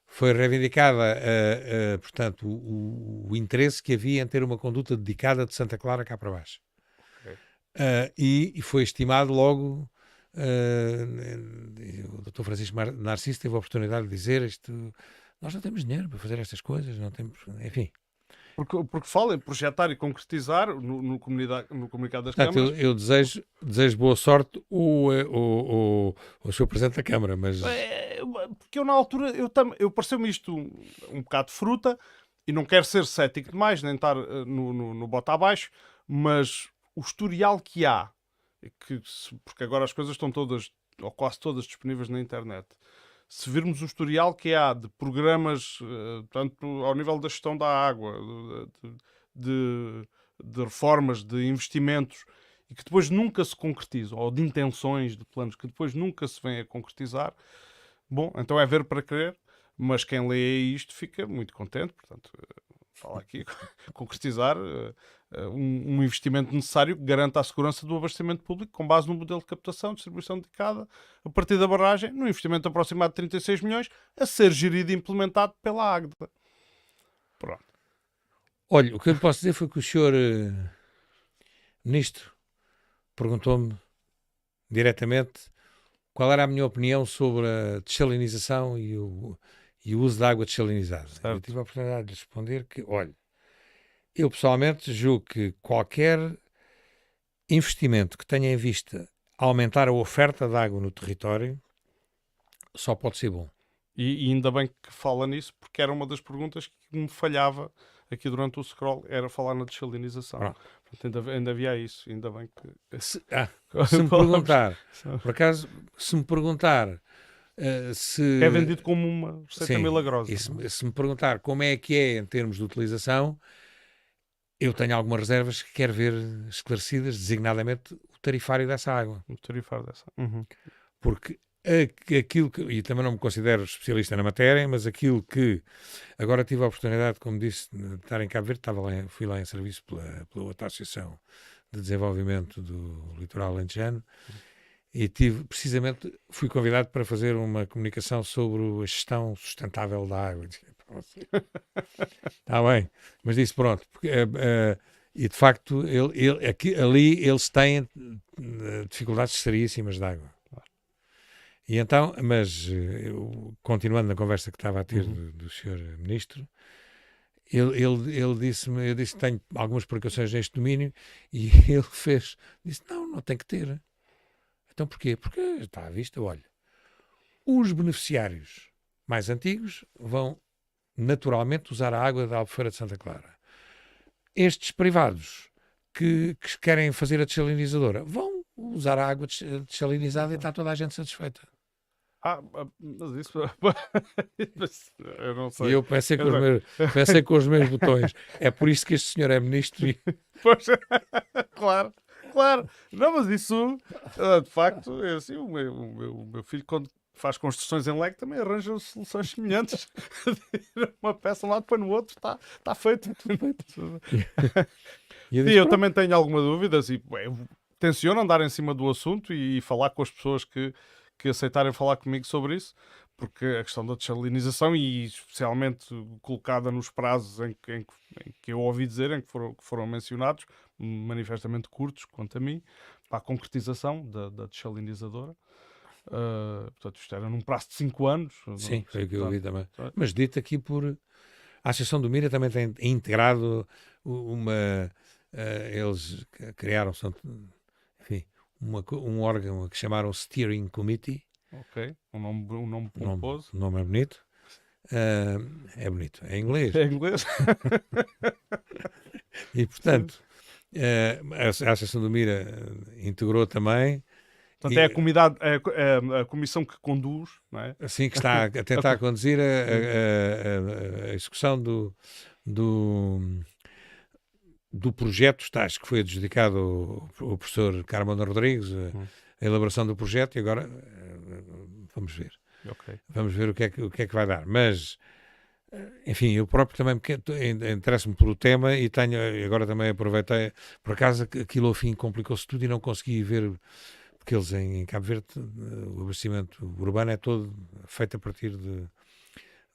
foi reivindicada, portanto, o interesse que havia em ter uma conduta dedicada de Santa Clara cá para baixo. E foi estimado logo, o Dr. Francisco Narciso teve a oportunidade de dizer nós não temos dinheiro para fazer estas coisas, não temos, enfim. Porque fala em projetar e concretizar no comunicado das Portanto, câmaras. eu desejo boa sorte o Sr. Presidente da Câmara, mas... Porque eu na altura, eu pareceu-me isto um bocado de fruta, e não quero ser cético demais, nem estar no bota abaixo, mas o historial que há, porque agora as coisas estão todas, ou quase todas, disponíveis na internet. Se virmos o historial que há de programas, tanto ao nível da gestão da água, de reformas, de investimentos, e que depois nunca se concretizam, ou de intenções, de planos que depois nunca se vêm a concretizar, bom, então é ver para crer, mas quem lê isto fica muito contente, portanto, fala aqui, concretizar um investimento necessário que garanta a segurança do abastecimento público com base no modelo de captação e distribuição dedicada a partir da barragem, num investimento aproximado de 36 milhões, a ser gerido e implementado pela Águeda. Pronto. Olha, o que eu lhe posso dizer foi que o senhor Ministro perguntou-me diretamente qual era a minha opinião sobre a dessalinização e o uso da água desalinizada. Eu tive a oportunidade de responder que, olha, eu pessoalmente julgo que qualquer investimento que tenha em vista aumentar a oferta de água no território só pode ser bom. E ainda bem que fala nisso, porque era uma das perguntas que me falhava aqui durante o scroll, era falar na dessalinização. Portanto, ainda havia isso, ainda bem que... Se me perguntar, por acaso, se me perguntar se... É vendido como uma receita milagrosa. E se me perguntar como é que é em termos de utilização, eu tenho algumas reservas que quero ver esclarecidas, designadamente o tarifário dessa água. O tarifário dessa. Porque aquilo que, e também não me considero especialista na matéria, mas aquilo que agora tive a oportunidade, como disse, de estar em Cabo Verde, fui lá em serviço pela outra Associação de Desenvolvimento do Litoral Alentejano, e fui convidado para fazer uma comunicação sobre a gestão sustentável da água. Está bem, mas disse pronto, porque, e de facto ali eles têm dificuldades seríssimas de água. E então, mas continuando na conversa que estava a ter do Sr. Ministro, ele disse-me, eu disse que tenho algumas precauções neste domínio, e ele disse, não tem que ter. Então porquê? Porque está à vista, olha, os beneficiários mais antigos vão naturalmente usar a água da Albufeira de Santa Clara. Estes privados que querem fazer a dessalinizadora vão usar a água dessalinizada e está toda a gente satisfeita. Mas isso... eu não E sei. eu pensei com os meus botões. É por isso que este senhor é ministro. Pois, claro. Não, mas isso, de facto, é assim, o meu filho, quando faz construções em leque, também arranja soluções semelhantes. Uma peça lá, depois no outro, está feito. E E eu também tenho alguma dúvida, e tenciono andar em cima do assunto e falar com as pessoas que aceitarem falar comigo sobre isso, porque a questão da dessalinização, e especialmente colocada nos prazos em que eu ouvi dizer, em que foram mencionados, manifestamente curtos, quanto a mim, para a concretização da dessalinizadora. Portanto, isto era num prazo de 5 anos. Sim, foi o que eu ouvi também. Portanto, Mas dito aqui por... A Associação do Mira também tem integrado uma... eles criaram, enfim, um órgão que chamaram Steering Committee. ok, um nome pomposo. O nome é bonito. É bonito, é inglês. É inglês. E, portanto, a Associação do Mira integrou também. Portanto, é a comunidade, a comissão que conduz, não é? Assim, que está a tentar conduzir a execução do projeto, acho que foi adjudicado ao professor Carmona Rodrigues, a elaboração do projeto, e agora vamos ver. Okay. Vamos ver o que é que vai dar. Mas, enfim, eu próprio também interesso-me por o tema e agora também aproveitei, por acaso aquilo ao fim complicou-se tudo e não consegui ver, porque eles em Cabo Verde, o abastecimento urbano é todo feito a partir de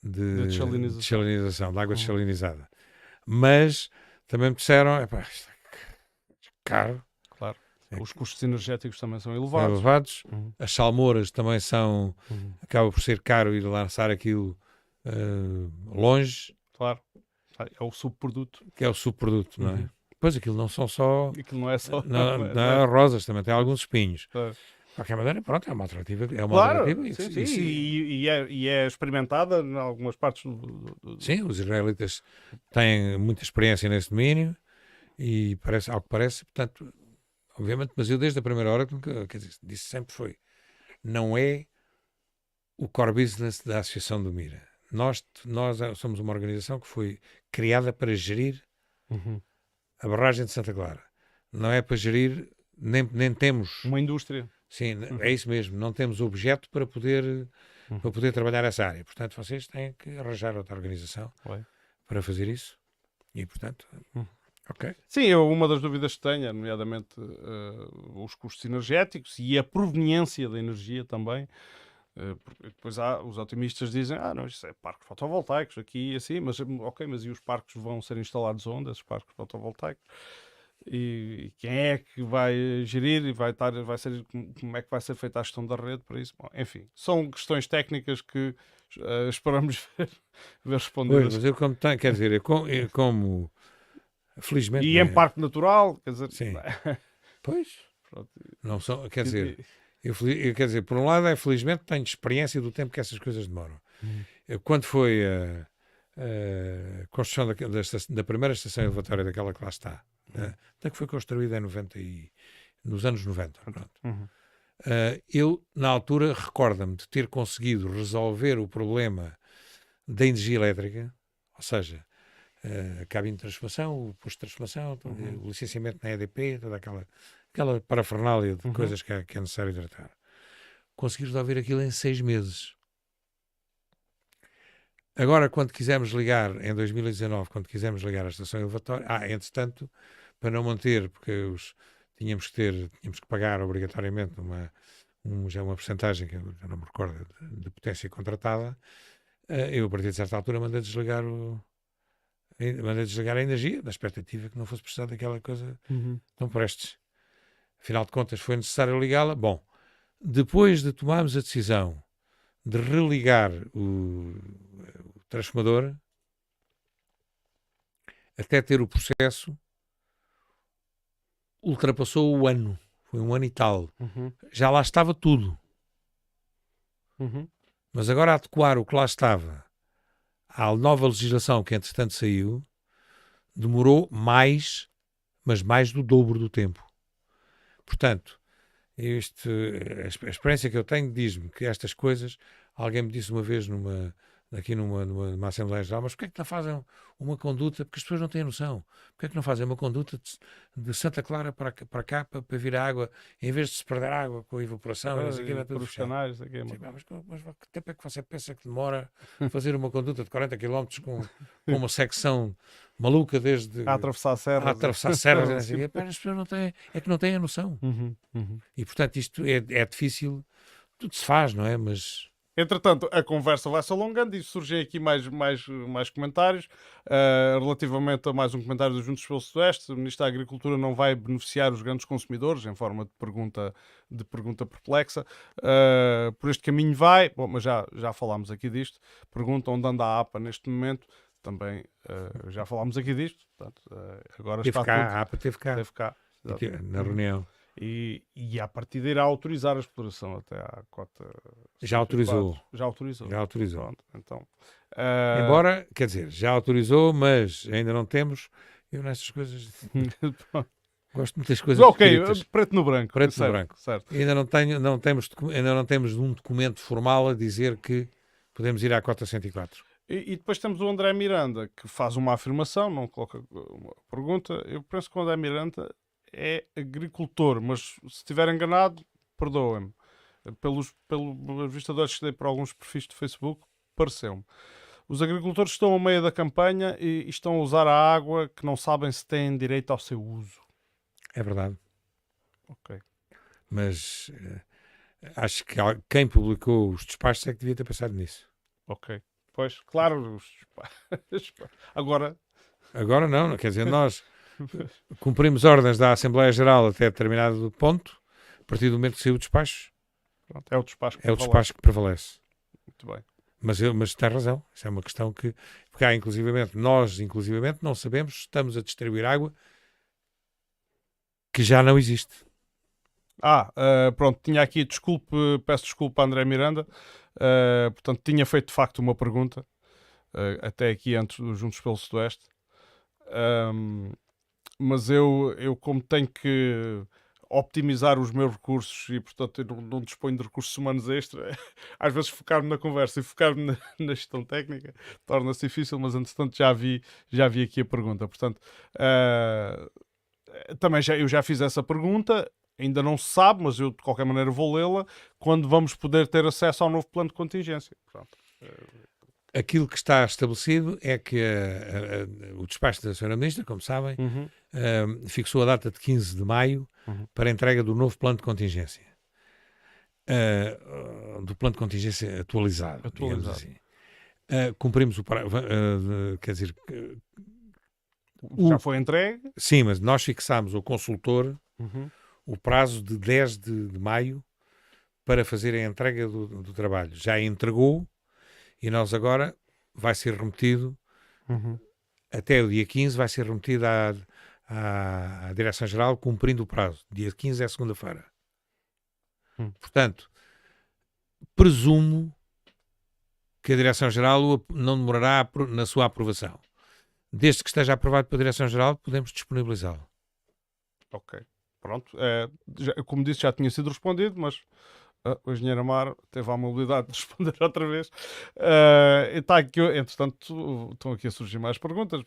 dessalinização, de água dessalinizada. Mas também me disseram, isto é caro. Claro. Os custos energéticos também são elevados. As salmouras também são... Acaba por ser caro ir lançar aquilo longe. Claro. É o subproduto. Que é o subproduto, não é? Pois aquilo não são só... Aquilo não é só... Não é rosas, também tem alguns espinhos. É. De qualquer maneira, pronto, é uma alternativa. Claro, Sim. E é experimentada em algumas partes Sim, os israelitas têm muita experiência nesse domínio e ao que parece, portanto, obviamente, mas eu desde a primeira hora, quer dizer, disse sempre foi, não é o core business da Associação do Mira. Nós somos uma organização que foi criada para gerir a barragem de Santa Clara. Não é para gerir, nem temos... Uma indústria. Sim, é isso mesmo. Não temos objeto para poder trabalhar essa área. Portanto, vocês têm que arranjar outra organização para fazer isso. E, portanto, ok. Sim, uma das dúvidas que tenho, nomeadamente os custos energéticos e a proveniência da energia também. Porque depois os otimistas dizem, não, isso é parques fotovoltaicos aqui e assim, mas ok, mas e os parques vão ser instalados onde, esses parques fotovoltaicos? E quem é que vai gerir e como é que vai ser feita a gestão da rede para isso? Bom, enfim, são questões técnicas que esperamos ver respondidas. Pois, mas eu quer dizer, eu como felizmente... E em parque natural, quer dizer... Sim. Pois, não são, quer dizer... quer dizer, por um lado, felizmente tenho experiência do tempo que essas coisas demoram. Quando foi a construção da primeira estação elevatória daquela que lá está, até que foi construída nos anos 90. Pronto. Eu, na altura, recordo-me de ter conseguido resolver o problema da energia elétrica, ou seja, a cabine de transformação, o posto de transformação, o licenciamento na EDP, toda aquela parafernália de coisas que é necessário tratar. Consegui resolver aquilo em 6 meses. Agora, quando quisermos ligar, em 2019, quando quisermos ligar a estação elevatória, entretanto, para não manter, porque tínhamos que pagar obrigatoriamente já uma porcentagem, que eu não me recordo, de potência contratada, eu, a partir de certa altura, mandei desligar a energia, na expectativa que não fosse precisar daquela coisa tão prestes. Afinal de contas, foi necessário ligá-la. Bom, depois de tomarmos a decisão de religar o transformador, até ter o processo, ultrapassou o ano. Foi 1 ano e tal. Já lá estava tudo. Mas agora adequar o que lá estava a nova legislação que entretanto saiu demorou mais, mas mais do dobro do tempo. Portanto, a experiência que eu tenho diz-me que estas coisas, alguém me disse uma vez aqui numa Assembleia Geral, mas porquê é que não fazem uma conduta, porque as pessoas não têm noção, porquê é que não fazem uma conduta de Santa Clara para cá, para vir a água, em vez de se perder água com a evaporação, não sei o quê, vai tudo Por os fechado. canais, aqui, Mas que tempo é que você pensa que demora fazer uma conduta de 40 km com uma secção maluca desde a atravessar serras. a atravessar serras, e não sei o quê? Pá, as pessoas não têm a noção. E portanto isto é difícil, tudo se faz, não é? Mas Entretanto, a conversa vai se alongando e surgem aqui mais comentários. Relativamente a mais um comentário do Juntos pelo Sudoeste, o Ministro da Agricultura não vai beneficiar os grandes consumidores, em forma de pergunta perplexa. Por este caminho vai, bom, mas já falámos aqui disto. Pergunta onde anda a APA neste momento. Também já falámos aqui disto. Portanto, agora teve está cá, tudo. a APA teve cá, Teve cá. na reunião. E à partida irá autorizar a exploração até à cota. Já autorizou. Já autorizou. Já autorizou. Pronto, então, Embora, quer dizer, já autorizou, mas ainda não temos. Eu nestas coisas gosto muito das coisas ok, escritas. preto no branco. Preto no certo, branco. Certo. Ainda não temos um documento formal a dizer que podemos ir à cota 104. E depois temos o André Miranda, que faz uma afirmação, não coloca uma pergunta. Eu penso que o André Miranda é agricultor, mas se estiver enganado, perdoem-me. Pelos vistadores que dei por alguns perfis de Facebook, pareceu-me. Os agricultores estão ao meio da campanha e estão a usar a água que não sabem se têm direito ao seu uso. É verdade. Ok. Mas acho que quem publicou os despachos é que devia ter pensado nisso. Ok. Pois, claro. Agora não, quer dizer, nós cumprimos ordens da Assembleia Geral até determinado ponto, a partir do momento que saiu o despacho, pronto, é o despacho que é o despacho que prevalece. Muito bem. Mas tem razão, isso é uma questão que, porque há nós não sabemos se estamos a distribuir água que já não existe. Pronto, tinha aqui, peço desculpa a André Miranda, portanto, tinha feito de facto uma pergunta, até aqui antes dos Juntos pelo Sudoeste, mas eu como tenho que optimizar os meus recursos e, portanto, eu não disponho de recursos humanos extra, às vezes focar-me na conversa e focar-me na gestão técnica torna-se difícil, mas entretanto já vi aqui a pergunta, portanto, também eu já fiz essa pergunta. Ainda não se sabe, mas eu de qualquer maneira vou lê-la, quando vamos poder ter acesso ao novo plano de contingência. Pronto. Aquilo que está estabelecido é que o despacho da Sra. Ministra, como sabem, fixou a data de 15 de maio para a entrega do novo plano de contingência. Do plano de contingência atualizado. Digamos assim. Cumprimos o prazo, quer dizer... Já foi entregue? Sim, mas nós fixámos ao consultor o prazo de 10 de maio para fazer a entrega do trabalho. Já entregou e nós agora vai ser remetido, até o dia 15 vai ser remetido à Direção-Geral, cumprindo o prazo. Dia 15 é segunda-feira. Portanto, presumo que a Direção-Geral não demorará na sua aprovação. Desde que esteja aprovado pela Direção-Geral, podemos disponibilizá-lo. Ok. Pronto, como disse, já tinha sido respondido, mas o engenheiro Amar teve a amabilidade de responder outra vez. Está aqui, entretanto, estão aqui a surgir mais perguntas.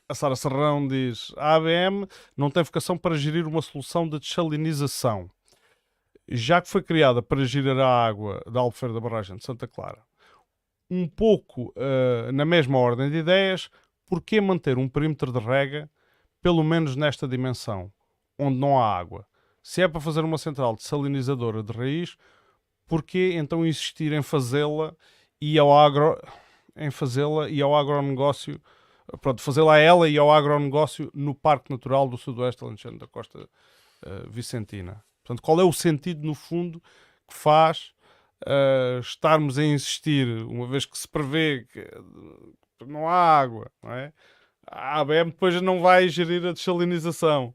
A Sara Serrão diz: a ABM não tem vocação para gerir uma solução de dessalinização, já que foi criada para gerir a água da Albufeira da Barragem de Santa Clara. Um pouco na mesma ordem de ideias, por que manter um perímetro de rega pelo menos nesta dimensão, onde não há água? Se é para fazer uma central dessalinizadora de raiz, porquê então insistir em fazê-la e ao agronegócio, pronto, fazê-la a ela e ao agronegócio no Parque Natural do Sudoeste Alentejano da Costa Vicentina? Portanto, qual é o sentido, no fundo, que faz estarmos a insistir, uma vez que se prevê que não há água, não é? A ABM depois não vai gerir a dessalinização.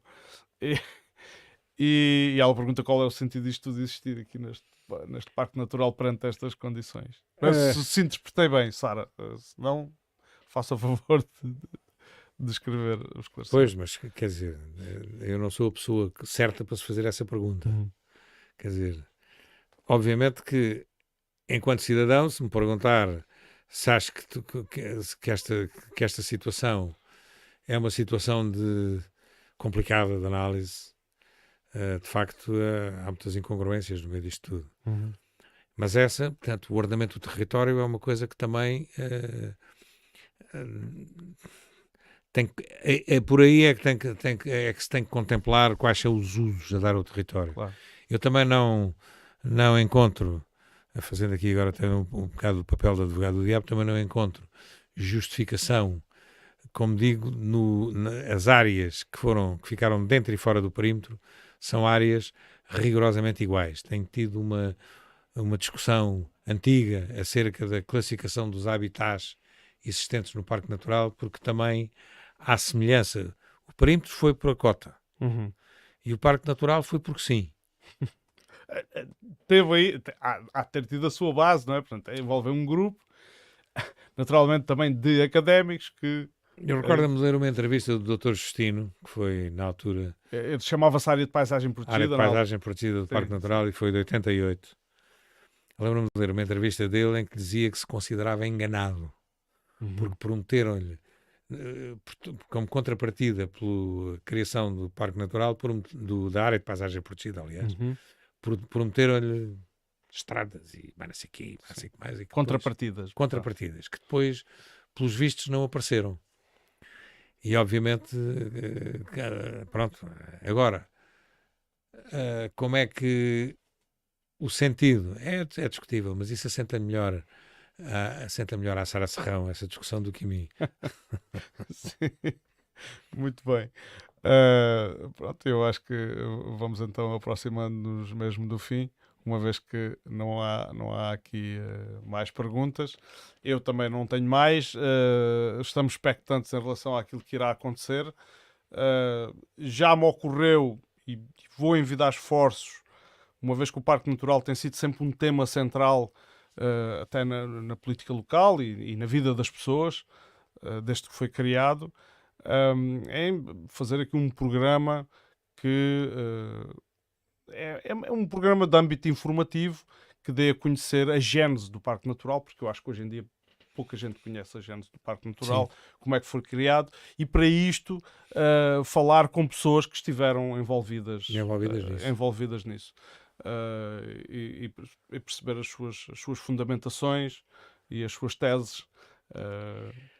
E ela pergunta qual é o sentido disto tudo existir aqui neste Parque Natural perante estas condições. Mas se interpretei bem, Sara. Se não, faça a favor de escrever o esclarecimento. Pois, mas quer dizer, eu não sou a pessoa certa para se fazer essa pergunta. Quer dizer, obviamente que, enquanto cidadão, se me perguntar se acho que esta situação é uma situação complicada de análise, de facto, há muitas incongruências no meio disto tudo. Mas portanto, o ordenamento do território é uma coisa que também por aí é que se tem que contemplar quais são os usos a dar ao território. Claro. Eu também não encontro, fazendo aqui agora até um bocado do papel do advogado do diabo, também não encontro justificação, como digo, as áreas que ficaram dentro e fora do perímetro são áreas rigorosamente iguais. Tenho tido uma discussão antiga acerca da classificação dos habitats existentes no Parque Natural, porque também há semelhança. O perímetro foi por a cota e o Parque Natural foi porque sim. Teve aí, há de ter tido a sua base, não é? Portanto, envolve um grupo, naturalmente também de académicos que... Eu recordo-me de ler uma entrevista do Dr. Justino, que foi na altura... Ele chamava-se Área de Paisagem Protegida. Área de Paisagem Protegida do Parque Natural, e foi de 88. Lembro-me de ler uma entrevista dele em que dizia que se considerava enganado, porque prometeram-lhe, como contrapartida pela criação do Parque Natural, da Área de Paisagem Protegida, aliás, prometeram-lhe estradas e mais não sei o quê, não sei o que mais. Contrapartidas, que depois, pelos vistos, não apareceram. E, obviamente, pronto, agora, como é que o sentido é discutível, mas isso assenta melhor à Sara Serrão, essa discussão, do que a mim. Sim, muito bem. Pronto, eu acho que vamos então aproximando-nos mesmo do fim, uma vez que não há aqui mais perguntas. Eu também não tenho mais. Estamos expectantes em relação àquilo que irá acontecer. Já me ocorreu, e vou envidar esforços, uma vez que o Parque Natural tem sido sempre um tema central, até na política local e na vida das pessoas, desde que foi criado, em fazer aqui um programa que é um programa de âmbito informativo que dê a conhecer a gênese do Parque Natural, porque eu acho que hoje em dia pouca gente conhece a gênese do Parque Natural, como é que foi criado, e para isto falar com pessoas que estiveram envolvidas nisso. E perceber as suas fundamentações e as suas teses.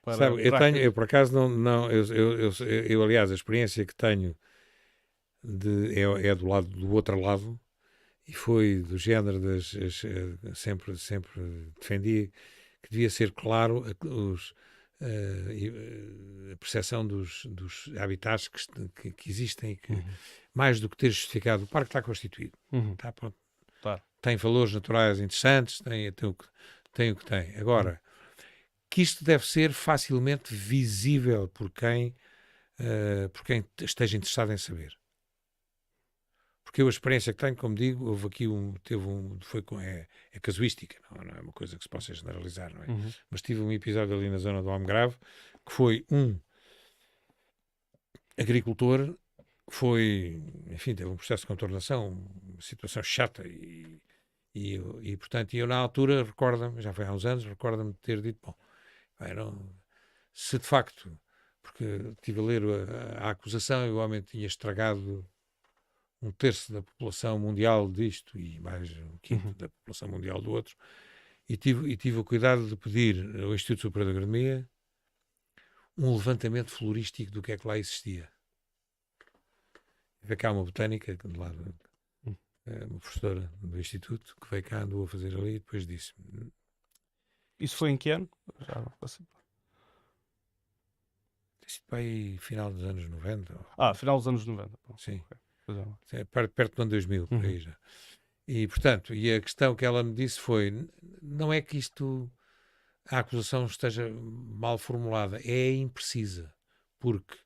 Sabe, eu por acaso eu aliás, a experiência que tenho é do outro lado, e foi do género sempre defendi que devia ser claro a percepção dos habitats que existem, e que mais do que ter justificado, o parque está constituído, está pronto. Tá. Tem valores naturais interessantes, tem o que tem. Agora, que isto deve ser facilmente visível por quem esteja interessado em saber. Porque eu, a experiência que tenho, como digo, houve aqui é casuística, não é uma coisa que se possa generalizar, não é? Mas tive um episódio ali na zona do Almograve, que foi um agricultor que teve um processo de contornação, uma situação chata, e portanto, eu na altura, recordo-me, já foi há uns anos, recordo-me de ter dito, se de facto, porque estive a ler a acusação, e o homem tinha estragado 1/3 da população mundial disto e mais 1/5 da população mundial do outro, e tive o cuidado de pedir ao Instituto Superior de Agronomia um levantamento florístico do que é que lá existia. Veio cá uma botânica de lá, uma professora do Instituto, que veio cá, andou a fazer ali, e depois disse... Isso foi em que ano? Já não passei. Tem sido para aí final dos anos 90. Final dos anos 90. Sim. Okay. Perto do ano 2000, por aí já. E, portanto, a questão que ela me disse foi, não é que a acusação esteja mal formulada, é imprecisa, porque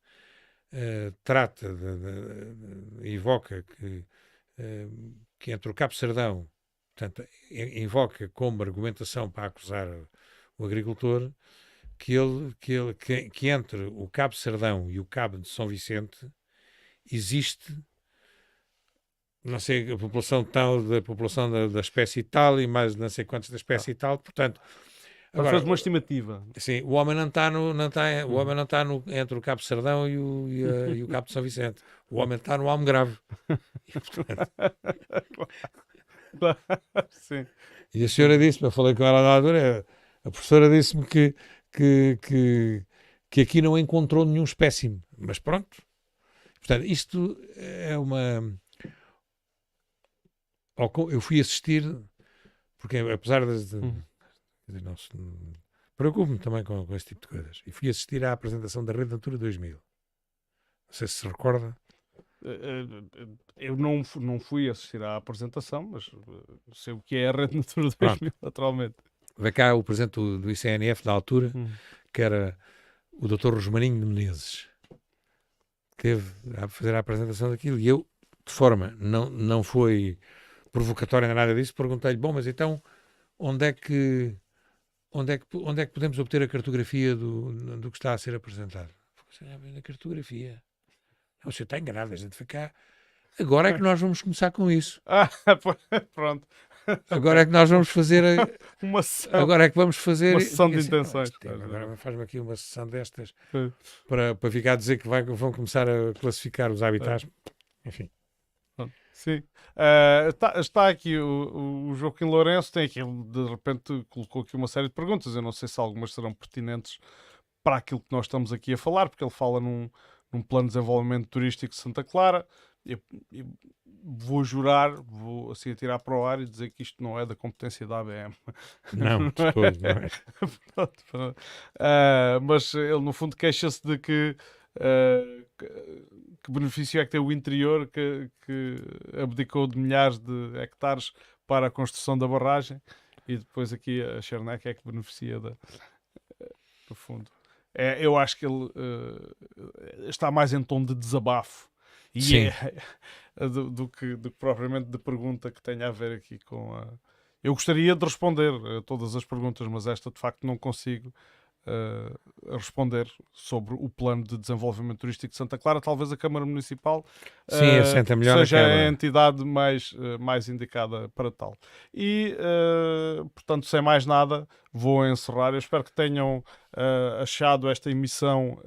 evoca que entre o Cabo Sardão, portanto, invoca como argumentação para acusar o agricultor que entre o Cabo Sardão e o Cabo de São Vicente existe, não sei, a população tal, da população da espécie tal e mais não sei quantos da espécie tal, portanto, Agora, faz uma estimativa. Sim, o homem não está o homem não está entre o Cabo Sardão e o Cabo de São Vicente. O homem está no Almograve. E, portanto, Sim. e a senhora disse-me, eu falei com ela na altura, a professora disse-me que aqui não encontrou nenhum espécime. Mas pronto. Portanto, isto é uma... Eu fui assistir, porque apesar de não se... Preocupo-me também com esse tipo de coisas. E fui assistir à apresentação da Rede Natura 2000. Não sei se recorda. Eu não fui assistir à apresentação, mas sei o que é a Rede Natura 2000, naturalmente. Veio cá o presidente do ICNF da altura, que era o Dr. Rosmaninho de Menezes, que teve a fazer a apresentação daquilo. E eu, de forma, não foi provocatória nem nada disso, perguntei-lhe, bom, mas então onde é que podemos obter a cartografia do que está a ser apresentado? Na cartografia. O senhor está enganado, a gente foi cá. Agora é que nós vamos começar com isso. Pronto. Agora é que nós vamos fazer uma sessão. Agora é que vamos fazer uma sessão de intenções. Agora faz-me aqui uma sessão destas para ficar a dizer que vão começar a classificar os habitats. Enfim. Sim. Está aqui o Joaquim Lourenço, tem aqui, de repente colocou aqui uma série de perguntas. Eu não sei se algumas serão pertinentes para aquilo que nós estamos aqui a falar, porque ele fala num plano de desenvolvimento turístico de Santa Clara. Eu vou jurar, vou assim atirar para o ar e dizer que isto não é da competência da ABM. Não, de todo, não é. Pronto. Mas ele no fundo queixa-se de que benefício é que tem o interior que abdicou de milhares de hectares para a construção da barragem, e depois aqui a Charneca é que beneficia do fundo. Eu acho que ele está mais em tom de desabafo do que propriamente de pergunta que tenha a ver aqui com a... Eu gostaria de responder a todas as perguntas, mas esta de facto não consigo responder sobre o plano de desenvolvimento turístico de Santa Clara. Talvez a Câmara Municipal seja a entidade mais indicada para tal. E, portanto, sem mais nada, vou encerrar. Eu espero que tenham achado esta emissão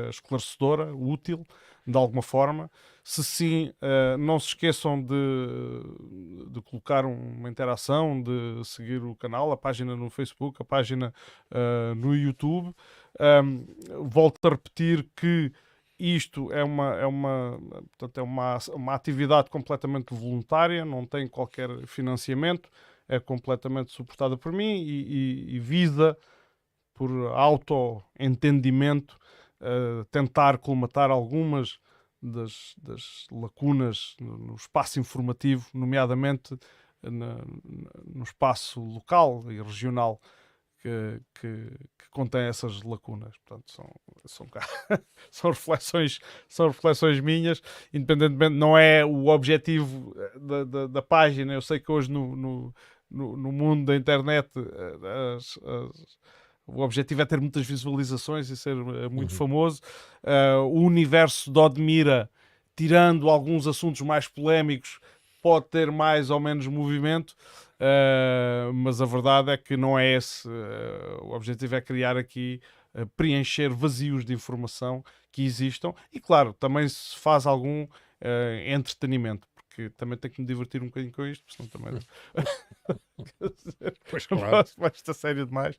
esclarecedora, útil, de alguma forma. Se sim, não se esqueçam de colocar uma interação, de seguir o canal, a página no Facebook, a página no YouTube. Volto a repetir que isto é uma atividade completamente voluntária, não tem qualquer financiamento, é completamente suportada por mim e visa, por auto-entendimento, tentar colmatar algumas das lacunas no espaço informativo, nomeadamente no espaço local e regional que contém essas lacunas. Portanto, são reflexões minhas, independentemente, não é o objetivo da página. Eu sei que hoje no mundo da internet o objetivo é ter muitas visualizações e ser muito famoso. O universo de Odmira, tirando alguns assuntos mais polémicos, pode ter mais ou menos movimento, mas a verdade é que não é esse. O objetivo é criar aqui, preencher vazios de informação que existam, e claro, também se faz algum entretenimento, porque também tenho que me divertir um bocadinho com isto, senão também pois claro. Vai estar sério demais.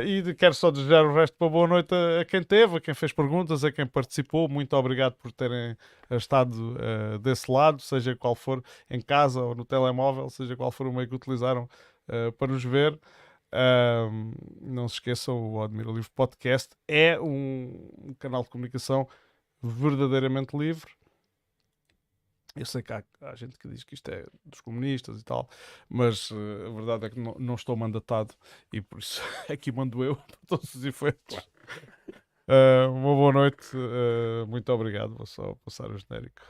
E quero só desejar o resto para boa noite a quem teve, a quem fez perguntas, a quem participou. Muito obrigado por terem estado desse lado, seja qual for, em casa ou no telemóvel, seja qual for o meio que utilizaram para nos ver. Não se esqueçam, o Admira Livre Podcast é um canal de comunicação verdadeiramente livre. Eu sei que há gente que diz que isto é dos comunistas e tal, mas a verdade é que não estou mandatado e por isso aqui mando eu para todos os efeitos. Uma boa noite, muito obrigado. Vou só passar o genérico.